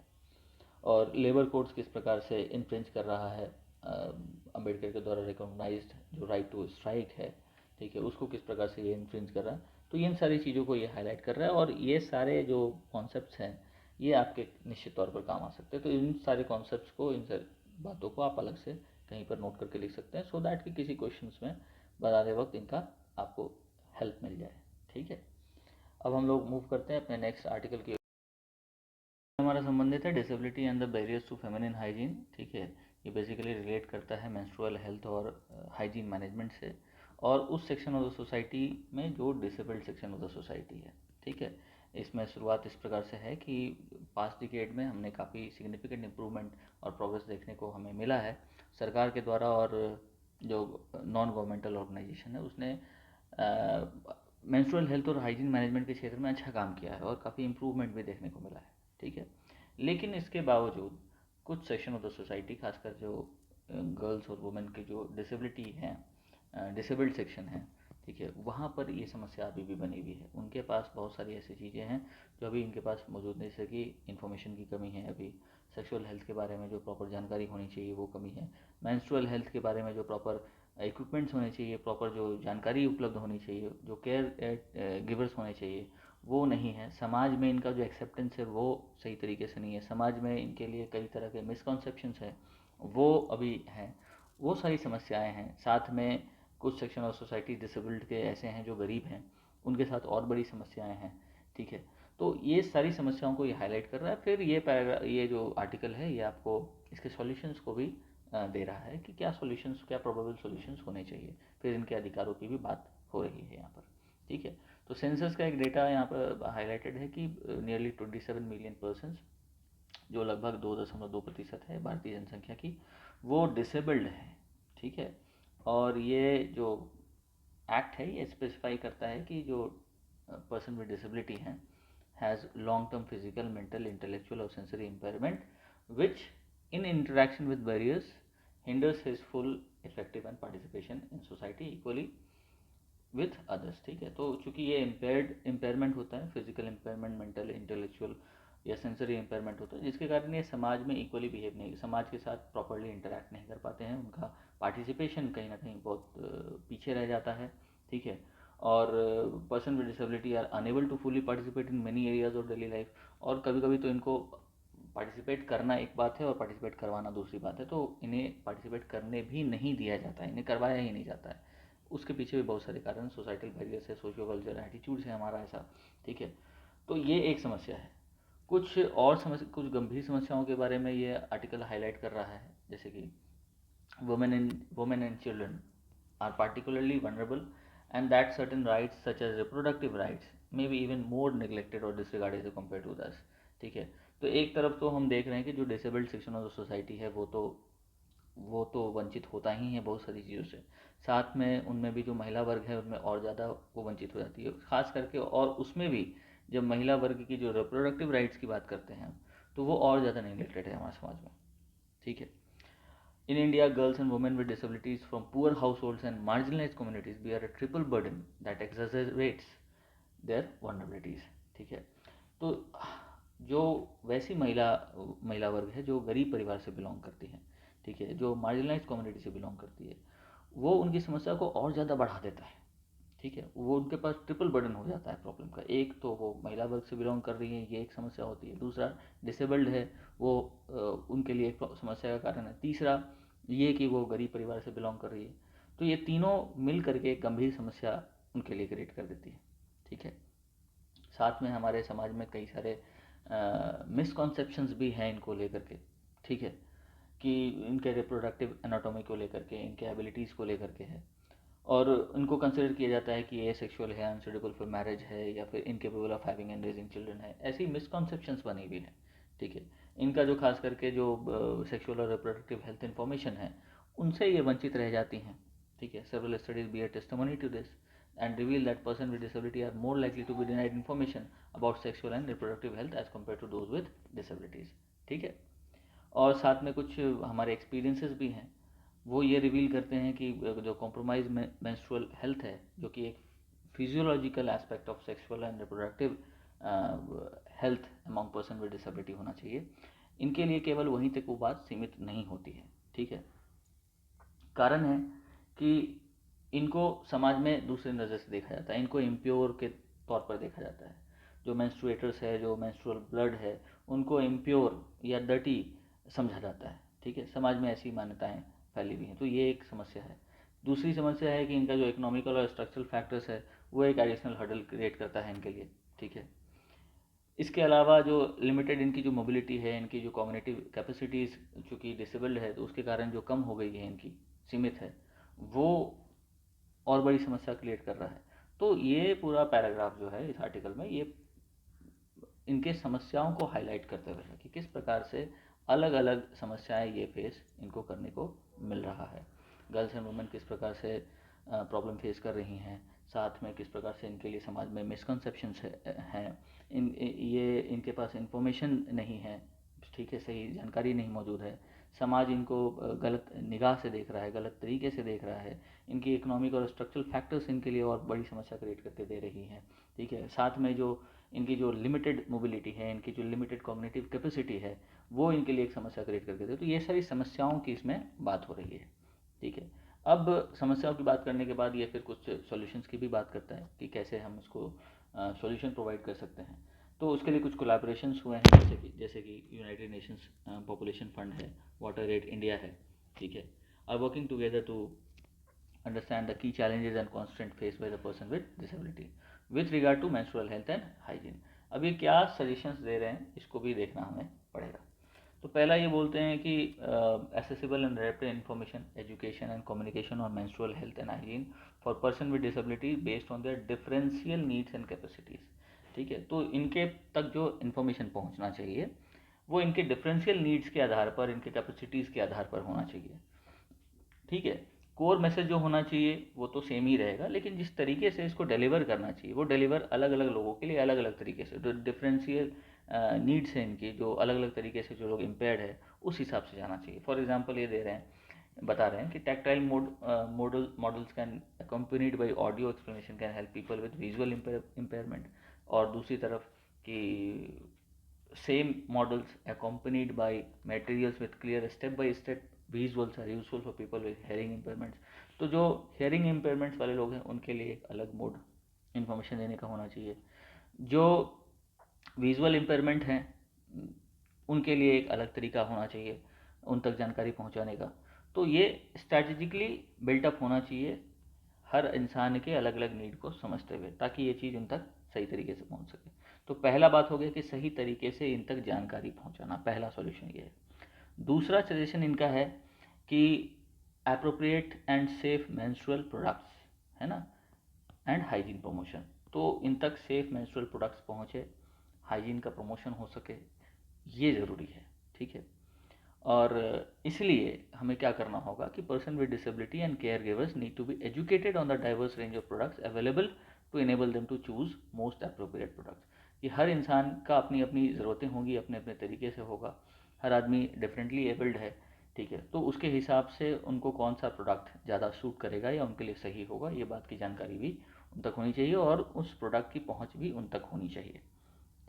A: और लेबर कोड्स किस प्रकार से इन्फ्रिंज कर रहा है अंबेडकर के द्वारा रिकॉग्नाइज्ड जो राइट टू स्ट्राइक है, ठीक है, उसको किस प्रकार से ये इन्फ्रिंज कर रहा है। तो इन सारी चीज़ों को ये हाईलाइट कर रहा है और ये सारे जो कॉन्सेप्ट्स हैं ये आपके निश्चित तौर पर काम आ सकते हैं। तो इन सारे कॉन्सेप्ट्स को, इन सारी बातों को आप अलग से कहीं पर नोट करके लिख सकते हैं, सो दैट कि किसी क्वेश्चंस में बताते वक्त इनका आपको हेल्प मिल जाए। ठीक है, अब हम लोग मूव करते हैं अपने नेक्स्ट आर्टिकल की। हमारा संबंधित है disability and the barriers to feminine hygiene. ठीक है, ये बेसिकली रिलेट करता है मेंस्ट्रुअल हेल्थ और हाइजीन मैनेजमेंट से, और उस सेक्शन ऑफ द सोसाइटी में जो disabled section of the society है। ठीक है, इसमें शुरुआत इस प्रकार से है कि पास्ट डिकेड में हमने काफ़ी सिग्निफिकेंट इम्प्रूवमेंट और प्रोग्रेस देखने को हमें मिला है सरकार के द्वारा, और जो नॉन गवर्नमेंटल ऑर्गेनाइजेशन है उसने मेंस्ट्रुअल हेल्थ और हाइजीन मैनेजमेंट के क्षेत्र में अच्छा काम किया है और काफ़ी इम्प्रूवमेंट भी देखने को मिला है। ठीक है, लेकिन इसके बावजूद कुछ सेक्शन ऑफ द सोसाइटी, खासकर जो गर्ल्स और वुमेन की जो डिसेबिलिटी हैं, डिसेबल्ड सेक्शन है, ठीक है, वहाँ पर ये समस्या अभी भी बनी हुई है। उनके पास बहुत सारी ऐसी चीज़ें हैं जो अभी इनके पास मौजूद नहीं, जैसे कि इन्फॉर्मेशन की कमी है, अभी सेक्सुअल हेल्थ के बारे में जो प्रॉपर जानकारी होनी चाहिए वो कमी है, मेंस्ट्रुअल हेल्थ के बारे में जो प्रॉपर इक्विपमेंट्स होने चाहिए, प्रॉपर जो जानकारी उपलब्ध होनी चाहिए, जो केयर गिवर्स होने चाहिए वो नहीं है। समाज में इनका जो एक्सेप्टेंस है वो सही तरीके से नहीं है, समाज में इनके लिए कई तरह के मिसकॉन्सेप्शंस हैं वो अभी हैं, वो सारी समस्याएं हैं। साथ में कुछ सेक्शन ऑफ सोसाइटी डिसेबल्ड के ऐसे हैं जो गरीब हैं, उनके साथ और बड़ी समस्याएं हैं। ठीक है, तो ये सारी समस्याओं को ये हाईलाइट कर रहा है। फिर ये जो आर्टिकल है ये आपको इसके सॉल्यूशंस को भी दे रहा है कि क्या सॉल्यूशंस, क्या प्रोबेबल सॉल्यूशंस होने चाहिए। फिर इनके अधिकारों की भी बात हो रही है यहाँ पर। ठीक है, तो सेंसस का एक डेटा यहाँ पर हाईलाइटेड है कि नियरली 27 मिलियन पर्सन्स, जो लगभग 2.2% है भारतीय जनसंख्या की, वो डिसेबल्ड है। ठीक है, और ये जो एक्ट है ये स्पेसिफाई करता है कि जो पर्सन विद डिसेबिलिटी हैं has long term physical, mental, intellectual और sensory impairment which in interaction with barriers hinders his full effective and participation in society equally with others. ठीक है, तो चूंकि ये इम्पेयरमेंट होता है, फिजिकल इम्पेयरमेंट, मेंटल, इंटेलेक्चुअल या सेंसरी इम्पेयरमेंट होता है, जिसके कारण ये समाज में इक्वली बिहेव नहीं, समाज के साथ प्रॉपरली इंटरेक्ट नहीं कर पाते हैं, उनका पार्टिसिपेशन कहीं ना कहीं बहुत पीछे रह जाता है। ठीक है, और person with disability are unable to fully participate in many areas of daily life, और कभी कभी तो इनको पार्टिसिपेट करना एक बात है और पार्टिसिपेट करवाना दूसरी बात है, तो इन्हें पार्टिसिपेट करने भी नहीं दिया जाता है, इन्हें करवाया ही नहीं जाता है। उसके पीछे भी बहुत सारे कारण, सोसाइटल बैरियर्स है, सोशियो कल्चर एटीट्यूड्स है हमारा ऐसा। ठीक है, तो ये एक समस्या है। कुछ और समस्या, कुछ गंभीर समस्याओं के बारे में ये आर्टिकल हाईलाइट कर रहा है, जैसे कि women and children are particularly vulnerable and that certain rights such as reproductive rights may be even more neglected or disregarded as compared to others। ठीक है, तो एक तरफ तो हम देख रहे हैं कि जो disabled section of the society है वो तो वंचित होता ही है बहुत सारी चीज़ों से, साथ में उनमें भी जो महिला वर्ग है उनमें और ज़्यादा वो वंचित हो जाती है खास करके, और उसमें भी जब महिला वर्ग की जो रिप्रोडक्टिव राइट्स की बात करते हैं तो वो और ज़्यादा नेग्लेक्टेड है हमारे समाज में। ठीक है, in India, girls and women with disabilities from poor households and marginalized communities bear a triple burden that exacerbates their vulnerabilities। ठीक है, तो जो वैसी महिला वर्ग है जो गरीब परिवार से बिलोंग करती है, ठीक है, जो मार्जिनलाइज कम्युनिटी से बिलोंग करती है, वो उनकी समस्या को और ज़्यादा बढ़ा देता है। ठीक है, वो उनके पास ट्रिपल बर्डन हो जाता है प्रॉब्लम का। एक तो वो महिला वर्ग से बिलोंग कर रही है, ये एक समस्या होती है, दूसरा डिसेबल्ड है वो उनके लिए एक समस्या का कारण है, तीसरा ये कि वो गरीब परिवार से बिलोंग कर रही है। तो ये तीनों मिल करके एक गंभीर समस्या उनके लिए क्रिएट कर देती है। ठीक है, साथ में हमारे समाज में कई सारे मिसकॉन्सेप्शंस भी हैं इनको लेकर के। ठीक है, कि इनके रिप्रोडक्टिव एनाटॉमी को लेकर के, इनके एबिलिटीज़ को लेकर के है, और इनको कंसिडर किया जाता है कि ये सेक्सुअल है, अनसुटेबल फॉर मैरिज है, या फिर incapable of having and raising children है, ऐसी मिसकॉन्सेप्शंस बनी हुई है। ठीक है, इनका जो खास करके जो सेक्सुअल और रिप्रोडक्टिव हेल्थ इन्फॉर्मेशन है उनसे ये वंचित रह जाती हैं। ठीक है, several studies bear testimony to this and reveal that persons with disability are more likely to be denied information about sexual and reproductive health as compared to those with disabilities. ठीक है, और साथ में कुछ हमारे एक्सपीरियंसेस भी हैं, वो ये रिवील करते हैं कि जो कॉम्प्रोमाइज मेंस्ट्रुअल हेल्थ है, जो कि एक physiological aspect of sexual and reproductive health among person with disability होना चाहिए, इनके लिए केवल वहीं तक वो बात सीमित नहीं होती है। ठीक है, कारण है कि इनको समाज में दूसरे नज़र से देखा जाता है, इनको इम्प्योर के तौर पर देखा जाता है। जो मेंस्ट्रुएटर्स है, जो मेंस्ट्रुअल ब्लड है, उनको इम्प्योर या डर्टी समझा जाता है। ठीक है, समाज में ऐसी मान्यताएं फैली हुई हैं, तो ये एक समस्या है। दूसरी समस्या है कि इनका जो इकोनॉमिकल और स्ट्रक्चरल फैक्टर्स है वो एक एडिशनल हर्डल क्रिएट करता है इनके लिए। ठीक है, इसके अलावा जो लिमिटेड इनकी जो मोबिलिटी है, इनकी जो कॉग्निटिव कैपेसिटीज़ चूँकि डिसेबल्ड है तो उसके कारण जो कम हो गई है, इनकी सीमित है, वो और बड़ी समस्या क्रिएट कर रहा है। तो ये पूरा पैराग्राफ जो है इस आर्टिकल में, ये इनके समस्याओं को हाईलाइट करते हुए है कि किस प्रकार से अलग अलग समस्याएं ये फेस इनको करने को मिल रहा है। गर्ल्स एंड वुमेन किस प्रकार से प्रॉब्लम फेस कर रही हैं, साथ में किस प्रकार से इनके लिए समाज में मिसकंसेप्शंस हैं, ये इनके पास इंफॉर्मेशन नहीं है, ठीक है, सही जानकारी नहीं मौजूद है, समाज इनको गलत निगाह से देख रहा है, गलत तरीके से देख रहा है, इनकी इकोनॉमिक और स्ट्रक्चरल फैक्टर्स इनके लिए और बड़ी समस्या क्रिएट करके दे रही हैं। ठीक है, साथ में जो इनकी जो लिमिटेड मोबिलिटी है, इनकी जो लिमिटेड कॉग्निटिव कैपेसिटी है, वो इनके लिए एक समस्या क्रिएट करके दे। तो ये सारी समस्याओं की इसमें बात हो रही है। ठीक है, अब समस्याओं की बात करने के बाद ये फिर कुछ सॉल्यूशंस की भी बात करता है कि कैसे हम इसको सॉल्यूशन प्रोवाइड कर सकते हैं। तो उसके लिए कुछ कोलैबोरेशंस हुए हैं, जैसे कि यूनाइटेड नेशंस पॉपुलेशन फंड है, वाटर एड इंडिया है, ठीक है, are working together to understand the key challenges and constraints face by the person with disability with regard to menstrual health and hygiene. अब ये क्या सजेशंस दे रहे हैं, इसको भी देखना हमें पड़ेगा। तो पहला ये बोलते हैं कि accessible and rapid information, education and communication on menstrual health and hygiene for person with disability based on their differential needs and capacities। ठीक है, तो इनके तक जो इन्फॉर्मेशन पहुंचना चाहिए वो इनके डिफरेंशियल नीड्स के आधार पर, इनके कैपेसिटीज़ के आधार पर होना चाहिए। ठीक है, कोर मैसेज जो होना चाहिए वो तो सेम ही रहेगा, लेकिन जिस तरीके से इसको डिलीवर करना चाहिए वो डिलीवर अलग अलग लोगों के लिए अलग अलग तरीके से, जो डिफरेंशियल नीड्स हैं इनकी, जो अलग अलग तरीके से जो लोग इम्पेयर्ड है उस हिसाब से जाना चाहिए। फॉर एग्जांपल ये दे रहे हैं, बता रहे हैं कि tactile models can accompanied by audio explanation can help people with visual impairment, और दूसरी तरफ कि same models accompanied by materials with clear step by step visuals are useful for people with hearing impairments। तो जो hearing impairments वाले लोग हैं उनके लिए एक अलग मोड इन्फॉर्मेशन देने का होना चाहिए, जो विजुअल इम्पेयरमेंट हैं उनके लिए एक अलग तरीका होना चाहिए उन तक जानकारी पहुंचाने का। तो ये स्ट्रैटेजिकली बिल्टअप होना चाहिए हर इंसान के अलग अलग नीड को समझते हुए, ताकि ये चीज़ उन तक सही तरीके से पहुंच सके। तो पहला बात हो गया कि सही तरीके से इन तक जानकारी पहुंचाना, पहला सॉल्यूशन ये है। दूसरा सजेशन इनका है कि appropriate and safe menstrual products, है ना, एंड हाइजीन प्रमोशन। तो इन तक सेफ मेंस्ट्रुअल प्रोडक्ट्स पहुंचे, हाइजीन का प्रमोशन हो सके, ये ज़रूरी है। ठीक है, और इसलिए हमें क्या करना होगा कि person with disability and care givers need to be educated on the diverse range of products available to enable them to choose most appropriate products. कि हर इंसान का अपनी अपनी ज़रूरतें होंगी, अपने अपने तरीके से होगा, हर आदमी डिफरेंटली एबल्ड है। ठीक है, तो उसके हिसाब से उनको कौन सा प्रोडक्ट ज़्यादा सूट करेगा या उनके लिए सही होगा, ये बात की जानकारी भी उन तक होनी चाहिए और उस प्रोडक्ट की पहुँच भी उन तक होनी चाहिए।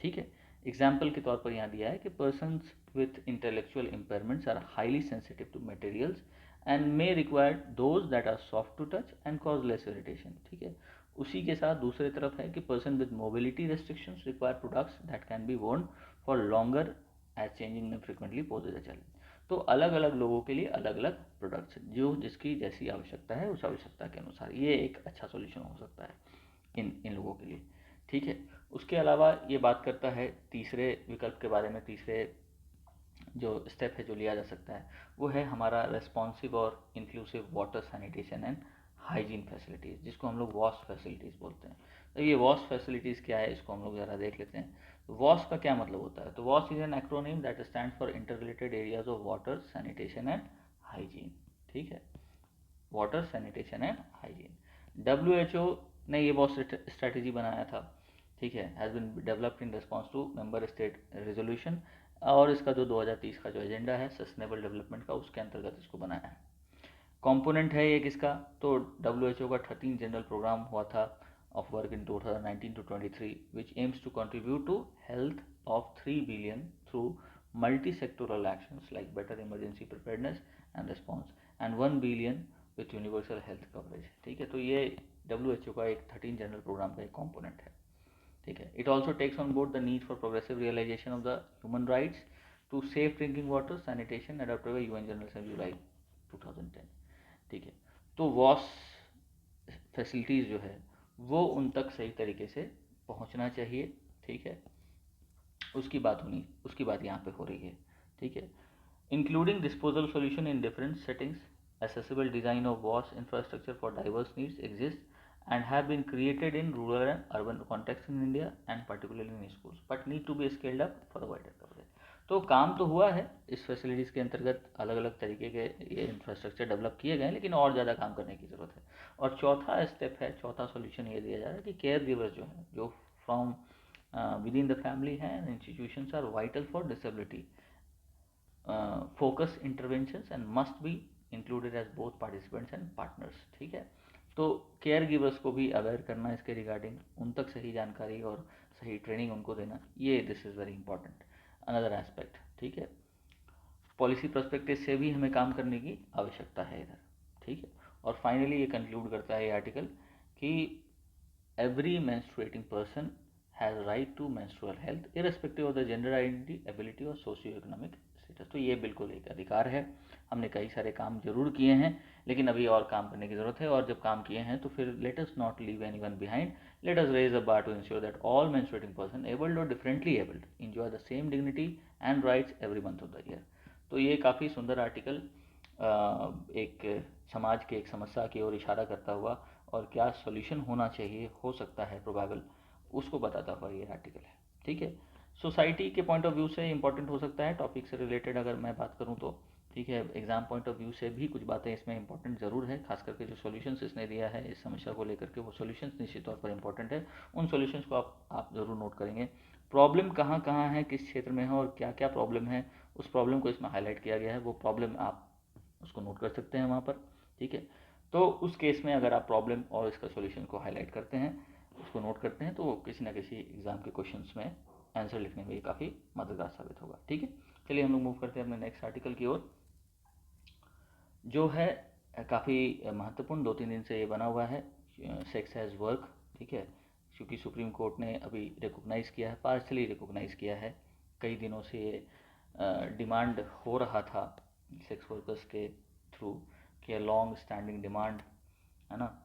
A: ठीक है, एग्जाम्पल के तौर पर यहाँ दिया है कि persons with intellectual impairments are highly sensitive to materials and may require those that are soft to touch and cause less irritation. ठीक है, उसी के साथ दूसरी तरफ है कि person with mobility restrictions require products that can be worn for longer as changing them frequently poses a challenge. तो अलग अलग लोगों के लिए अलग अलग प्रोडक्ट्स, जो जिसकी जैसी आवश्यकता है उस आवश्यकता के अनुसार, ये एक अच्छा सॉल्यूशन हो सकता है इन लोगों के लिए। ठीक है, उसके अलावा ये बात करता है तीसरे विकल्प के बारे में। तीसरे जो स्टेप है जो लिया जा सकता है वो है हमारा रेस्पॉन्सिव और inclusive water sanitation and hygiene facilities, जिसको हम लोग वॉश फैसिलिटीज़ बोलते हैं। तो ये वॉश फैसिलिटीज़ क्या है, इसको हम लोग ज़रा देख लेते हैं। तो वॉश का क्या मतलब होता है, तो वॉश is an acronym that stand for inter related areas of water sanitation and hygiene. ठीक है, water sanitation and hygiene. WHO नहीं, ये बहुत स्ट्रैटेजी बनाया था, ठीक है, has been developed in response to member state resolution, और इसका जो 2030 का जो एजेंडा है सस्टेनेबल डेवलपमेंट का, उसके अंतर्गत इसको बनाया है। कंपोनेंट है ये किसका, तो WHO का 13 जनरल प्रोग्राम हुआ था of work in 2019 to 23 which aims to contribute to health of 3 billion through multi-sectoral actions like better emergency preparedness and response and 1 billion with universal health coverage, ठीक है। तो ये WHO का एक 13 general programme का एक कंपोनेंट है, ठीक है। It also takes on board the need for progressive realisation of the human rights to safe drinking water sanitation adopted by UN general assembly July 2010, ठीक है। तो वॉश फैसिलिटीज़ जो है वो उन तक सही तरीके से पहुंचना चाहिए, ठीक है, उसकी बात यहाँ पे हो रही है, ठीक है। Including disposal solution in different settings, accessible design of wash infrastructure for diverse needs exists and have been created in rural and urban contexts in India and particularly in schools but need to be scaled up for a wider coverage। तो काम तो हुआ है इस facilities के अंतर्गत, अलग अलग तरीके के ये इंफ्रास्ट्रक्चर डेवलप किए गए हैं, लेकिन और ज़्यादा काम करने की ज़रूरत है। और चौथा स्टेप है, चौथा सॉल्यूशन ये दिया जा रहा है कि केयर गिवर्स जो हैं, जो from within the family हैं and institutions are vital for disability focus interventions and must be included as both participants and partners, ठीक है। तो केयर गिवर्स को भी अवेयर करना इसके रिगार्डिंग, उन तक सही जानकारी और सही ट्रेनिंग उनको देना, ये this is very important another aspect, ठीक है। पॉलिसी पर्सपेक्टिव से भी हमें काम करने की आवश्यकता है इधर, ठीक है। और फाइनली ये कंक्लूड करता है ये आर्टिकल कि every menstruating person has right to menstrual health irrespective of the gender identity, ability और socio-economic status। तो ये बिल्कुल एक अधिकार है। हमने कई सारे काम जरूर किए हैं, लेकिन अभी और काम करने की ज़रूरत है, और जब काम किए हैं तो फिर let us not leave anyone behind, let us raise a bar to ensure that all menstruating person able or differently abled enjoy the same dignity and rights every month of the year। तो ये काफ़ी सुंदर article एक समाज के एक समस्या की ओर इशारा करता हुआ और क्या सॉल्यूशन होना चाहिए, हो सकता है प्रोबेबल, उसको बताता हुआ ये आर्टिकल है, ठीक है। सोसाइटी के पॉइंट ऑफ व्यू से इंपॉर्टेंट हो सकता है, टॉपिक से रिलेटेड अगर मैं बात करूं तो, ठीक है। एग्जाम पॉइंट ऑफ व्यू से भी कुछ बातें इसमें इंपॉर्टेंट ज़रूर है, खास करके जो सॉल्यूशंस इसने दिया है इस समस्या को लेकर के, वो सॉल्यूशंस निश्चित तौर पर इंपॉर्टेंट है। उन सॉल्यूशंस को आप ज़रूर नोट करेंगे। प्रॉब्लम कहाँ कहाँ है, किस क्षेत्र में है और क्या क्या प्रॉब्लम है, उस प्रॉब्लम को इसमें हाईलाइट किया गया है, वो प्रॉब्लम आप उसको नोट कर सकते हैं वहाँ पर, ठीक है। तो उस केस में अगर आप प्रॉब्लम और इसका सॉल्यूशन को हाईलाइट करते हैं, उसको नोट करते हैं, तो वो किसी ना किसी एग्जाम के क्वेश्चंस में आंसर लिखने में काफ़ी मददगार साबित होगा, ठीक है। चलिए हम लोग मूव करते हैं अपने नेक्स्ट आर्टिकल की ओर, जो है काफ़ी महत्वपूर्ण, 2-3 दिन से ये बना हुआ है, सेक्स एज वर्क, ठीक है। क्योंकि सुप्रीम कोर्ट ने अभी रिकॉग्नाइज़ किया है, पार्शली रिकॉग्नाइज़ किया है, कई दिनों से ये डिमांड हो रहा था सेक्स वर्कर्स के थ्रू, कि लॉन्ग स्टैंडिंग डिमांड है ना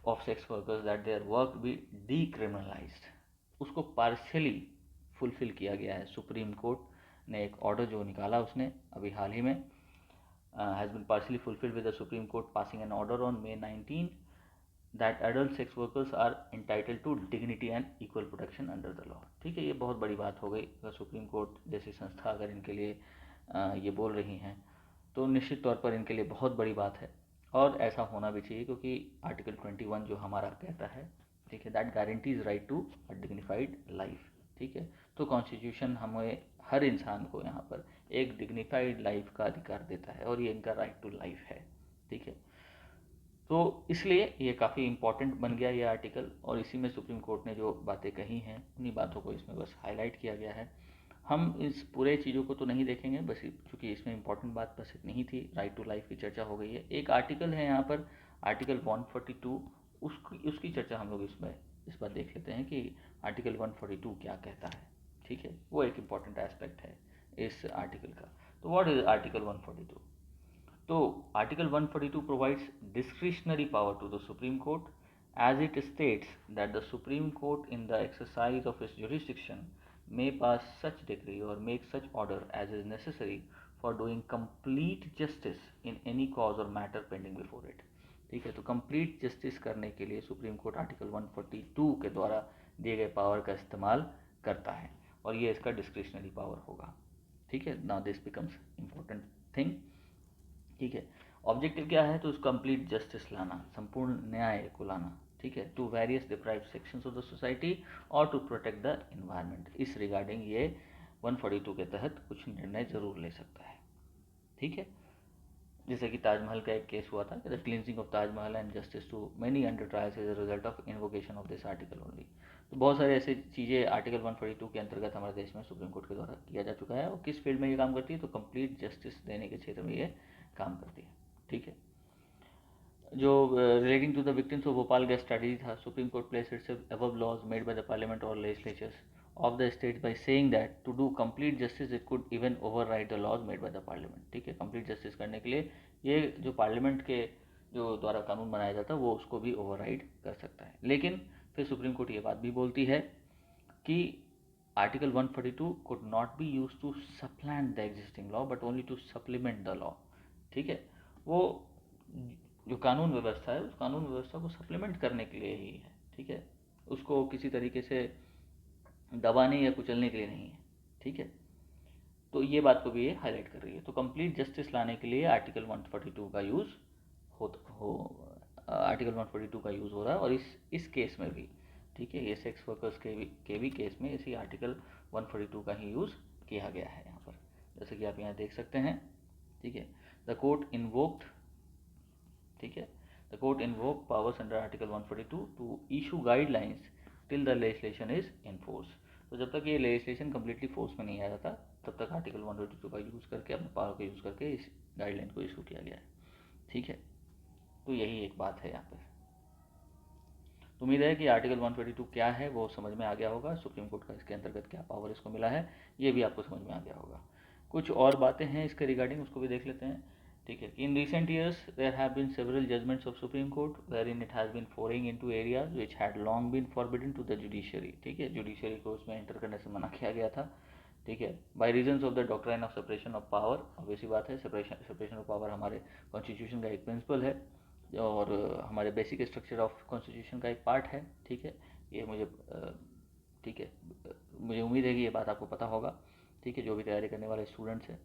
A: of sex workers that their work be decriminalised, उसको पार्शियली फुलफिल किया गया है। सुप्रीम कोर्ट ने एक ऑर्डर जो निकाला उसने अभी हाल ही में, has been partially fulfilled with the Supreme Court passing an order on May 19 that adult sex workers are entitled to dignity and equal protection under the law, ठीक है। ये बहुत बड़ी बात हो गई, अगर सुप्रीम कोर्ट जैसी संस्था अगर इनके लिए ये बोल रही हैं तो निश्चित तौर पर इनके लिए बहुत बड़ी बात है, और ऐसा होना भी चाहिए, क्योंकि आर्टिकल 21 जो हमारा कहता है, ठीक है, that guarantees right to a dignified life, ठीक है। तो कॉन्स्टिट्यूशन हमें हर इंसान को यहाँ पर एक डिग्निफाइड लाइफ का अधिकार देता है, और ये इनका राइट टू लाइफ है, ठीक है। तो इसलिए ये काफ़ी इंपॉर्टेंट बन गया ये आर्टिकल, और इसी में सुप्रीम कोर्ट ने जो बातें कही हैं उन्हीं बातों को इसमें बस हाईलाइट किया गया है। हम इस पूरे चीज़ों को तो नहीं देखेंगे, बस क्योंकि इसमें इंपॉर्टेंट बात बस इतनी ही थी, राइट टू लाइफ की चर्चा हो गई है। एक आर्टिकल है यहाँ पर आर्टिकल 142, उसकी चर्चा हम लोग इसमें इस बार देख लेते हैं कि आर्टिकल 142 क्या कहता है, ठीक है। वो एक इम्पॉर्टेंट एस्पेक्ट है इस आर्टिकल का। तो व्हाट इज आर्टिकल 142? तो article 142 provides discretionary power to the Supreme Court, as it states that the Supreme Court in the exercise of its jurisdiction may pass such decree or make such order as is necessary for doing complete justice in any cause or matter pending before it, ठीक है। तो complete justice करने के लिए supreme court article 142 के द्वारा दिए गए पावर का इस्तेमाल करता है, और ये इसका डिस्क्रिशनरी पावर होगा, ठीक है। Now this becomes important thing, ठीक है। ऑब्जेक्टिव क्या है, तो कंप्लीट जस्टिस लाना, संपूर्ण न्याय को लाना, ठीक है, to various deprived sections of the society और टू प्रोटेक्ट द इन्वायरमेंट। इस रिगार्डिंग ये 142 के तहत कुछ निर्णय जरूर ले सकता है। ठीक है, जैसे कि ताजमहल का एक केस हुआ था, the cleansing of Taj Mahal and justice to many under trials as a result of invocation of this article only. तो बहुत सारे ऐसी चीज़ें आर्टिकल 142 के अंतर्गत हमारे देश में सुप्रीम कोर्ट के द्वारा किया जा चुका है। और किस फील्ड में ये काम करती है, तो कंप्लीट जस्टिस देने के क्षेत्र में ये काम करती है। ठीक है, जो relating to the victims of Bhopal gas tragedy था, supreme court place its above laws made by the parliament और legislatures of the state by saying that to do complete justice it could even override the laws made by the parliament। ठीक है, complete justice करने के लिए ये जो parliament के जो द्वारा कानून बनाया जाता है वो उसको भी ओवरराइड कर सकता है। लेकिन फिर सुप्रीम कोर्ट ये बात भी बोलती है कि article 142 could not be used to supplant the existing law but only to supplement the law। ठीक है, वो जो कानून व्यवस्था है उस कानून व्यवस्था को सप्लीमेंट करने के लिए ही है। ठीक है, उसको किसी तरीके से दबाने या कुचलने के लिए नहीं है। ठीक है, तो ये बात को भी ये हाईलाइट कर रही है। तो कंप्लीट जस्टिस लाने के लिए आर्टिकल 142 का यूज़ आर्टिकल 142 का यूज़ हो रहा है। और इस केस में भी, ठीक है, ये सेक्स वर्कर्स के भी केस में इसी आर्टिकल 142 का ही यूज़ किया गया है यहाँ पर, जैसे कि आप यहाँ देख सकते हैं। ठीक है, द कोर्ट इन्वोक्ड, ठीक है, the court invoke powers under article 142 to issue guidelines till the legislation is in force. तो जब तक ये लेजिस्लेशन कम्प्लीटली फोर्स में नहीं आ जाता तब तक आर्टिकल 142 का यूज़ करके, अपने पावर का यूज़ करके इस गाइडलाइन को इशू किया गया है। ठीक है, तो यही एक बात है यहाँ पर। तो उम्मीद है कि आर्टिकल 142 क्या है वो समझ में आ गया होगा, सुप्रीम कोर्ट का इसके अंतर्गत क्या पावर इसको मिला है ये भी आपको समझ में आ गया होगा। कुछ और बातें हैं इसके रिगार्डिंग, उसको भी देख लेते हैं। ठीक है, in recent years there have been several judgments of supreme court wherein it has been foraying into areas which had long been forbidden to the judiciary. ठीक है, जुडिशरी को उसमें एंटर करने से मना किया गया था। ठीक है, by reasons of the doctrine of separation of power. Obviously बात है, सेपरेशन ऑफ पावर हमारे कॉन्स्टिट्यूशन का एक प्रिंसिपल है और हमारे बेसिक स्ट्रक्चर ऑफ कॉन्स्टिट्यूशन का एक पार्ट है। ठीक है, ये मुझे ठीक है, मुझे उम्मीद है कि ये बात आपको पता होगा। ठीक है, जो भी तैयारी करने वाले स्टूडेंट्स हैं,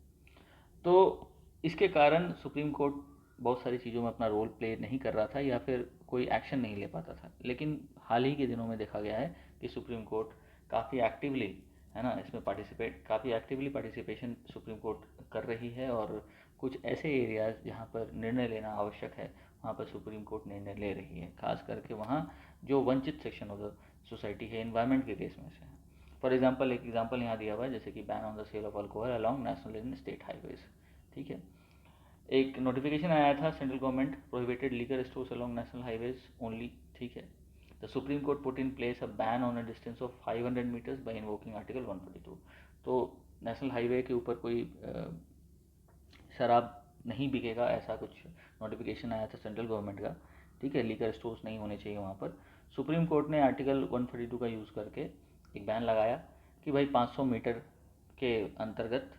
A: तो इसके कारण सुप्रीम कोर्ट बहुत सारी चीज़ों में अपना रोल प्ले नहीं कर रहा था या फिर कोई एक्शन नहीं ले पाता था। लेकिन हाल ही के दिनों में देखा गया है कि सुप्रीम कोर्ट काफ़ी एक्टिवली, है ना, इसमें काफ़ी एक्टिवली पार्टिसिपेशन सुप्रीम कोर्ट कर रही है। और कुछ ऐसे एरियाज़ जहाँ पर निर्णय लेना आवश्यक है वहाँ पर सुप्रीम कोर्ट निर्णय ले रही है, खास करके वहाँ जो वंचित सेक्शन ऑफ द सोसाइटी है इन्वायरमेंट के केस में से। फॉर एग्जाम्पल, एक एग्जाम्पल यहाँ दिया हुआ है, जैसे कि ban on the sale of alcohol along national and state highways. ठीक है, एक नोटिफिकेशन आया था, central government prohibited liquor stores along national highways only. ठीक है, the supreme court put in place a ban on a distance of 500 metres by invoking article 142। तो national highway के ऊपर कोई शराब नहीं बिकेगा, ऐसा कुछ नोटिफिकेशन आया था सेंट्रल गवर्नमेंट का। ठीक है, लीगर स्टोर्स नहीं होने चाहिए वहाँ पर। सुप्रीम कोर्ट ने आर्टिकल 142 का यूज़ करके एक बैन लगाया कि भाई 500 मीटर के अंतर्गत,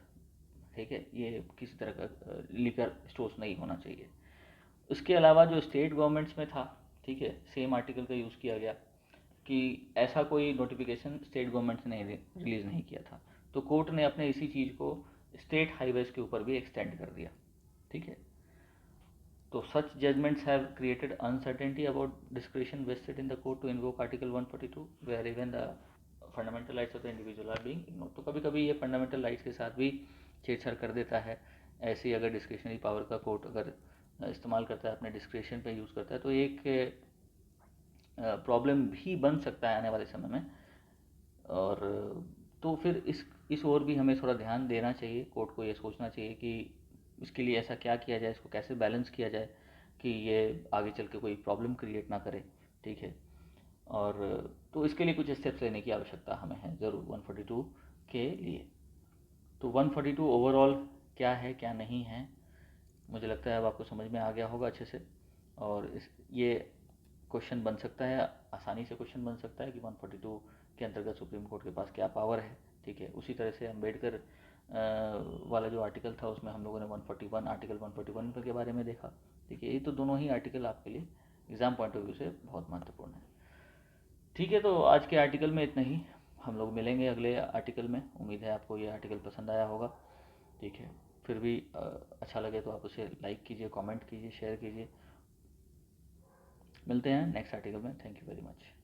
A: ठीक है, ये किसी तरह का लीगर स्टोर्स नहीं होना चाहिए। उसके अलावा जो स्टेट गवर्नमेंट्स में था, ठीक है, सेम आर्टिकल का यूज़ किया गया कि ऐसा कोई नोटिफिकेशन स्टेट गवर्नमेंट्स ने रिलीज़ नहीं किया था। तो कोर्ट ने अपने इसी चीज़ को स्टेट हाईवेज के ऊपर भी एक्सटेंड कर दिया। ठीक है, तो such judgments have created uncertainty about discretion vested in the court to invoke article 142 where even the fundamental rights of the individual are being ignored। तो कभी कभी ये फंडामेंटल राइट्स के साथ भी छेड़छाड़ कर देता है। ऐसी अगर डिस्क्रिशनरी पावर का कोर्ट अगर इस्तेमाल करता है, अपने डिस्क्रिशन पे यूज़ करता है, तो एक प्रॉब्लम भी बन सकता है आने वाले समय में। और तो फिर इस ओर भी हमें थोड़ा ध्यान देना चाहिए, कोर्ट को ये सोचना चाहिए कि इसके लिए ऐसा क्या किया जाए, इसको कैसे बैलेंस किया जाए कि ये आगे चल के कोई प्रॉब्लम क्रिएट ना करे। ठीक है, और तो इसके लिए कुछ स्टेप्स लेने की आवश्यकता हमें है ज़रूर 142 के लिए। तो 142 ओवरऑल क्या है क्या नहीं है, मुझे लगता है अब आपको समझ में आ गया होगा अच्छे से। और ये क्वेश्चन बन सकता है, आसानी से क्वेश्चन बन सकता है कि 142 के अंतर्गत सुप्रीम कोर्ट के पास क्या पावर है। ठीक है, उसी तरह से अम्बेडकर वाला जो आर्टिकल था उसमें हम लोगों ने 141 आर्टिकल 141 के बारे में देखा। ठीक है, ये तो दोनों ही आर्टिकल आपके लिए एग्ज़ाम पॉइंट ऑफ व्यू से बहुत महत्वपूर्ण है। ठीक है, तो आज के आर्टिकल में इतना ही, हम लोग मिलेंगे अगले आर्टिकल में। उम्मीद है आपको ये आर्टिकल पसंद आया होगा। ठीक है, फिर भी अच्छा लगे तो आप उसे लाइक कीजिए, कमेंट कीजिए, शेयर कीजिए। मिलते हैं नेक्स्ट आर्टिकल में। Thank you very much.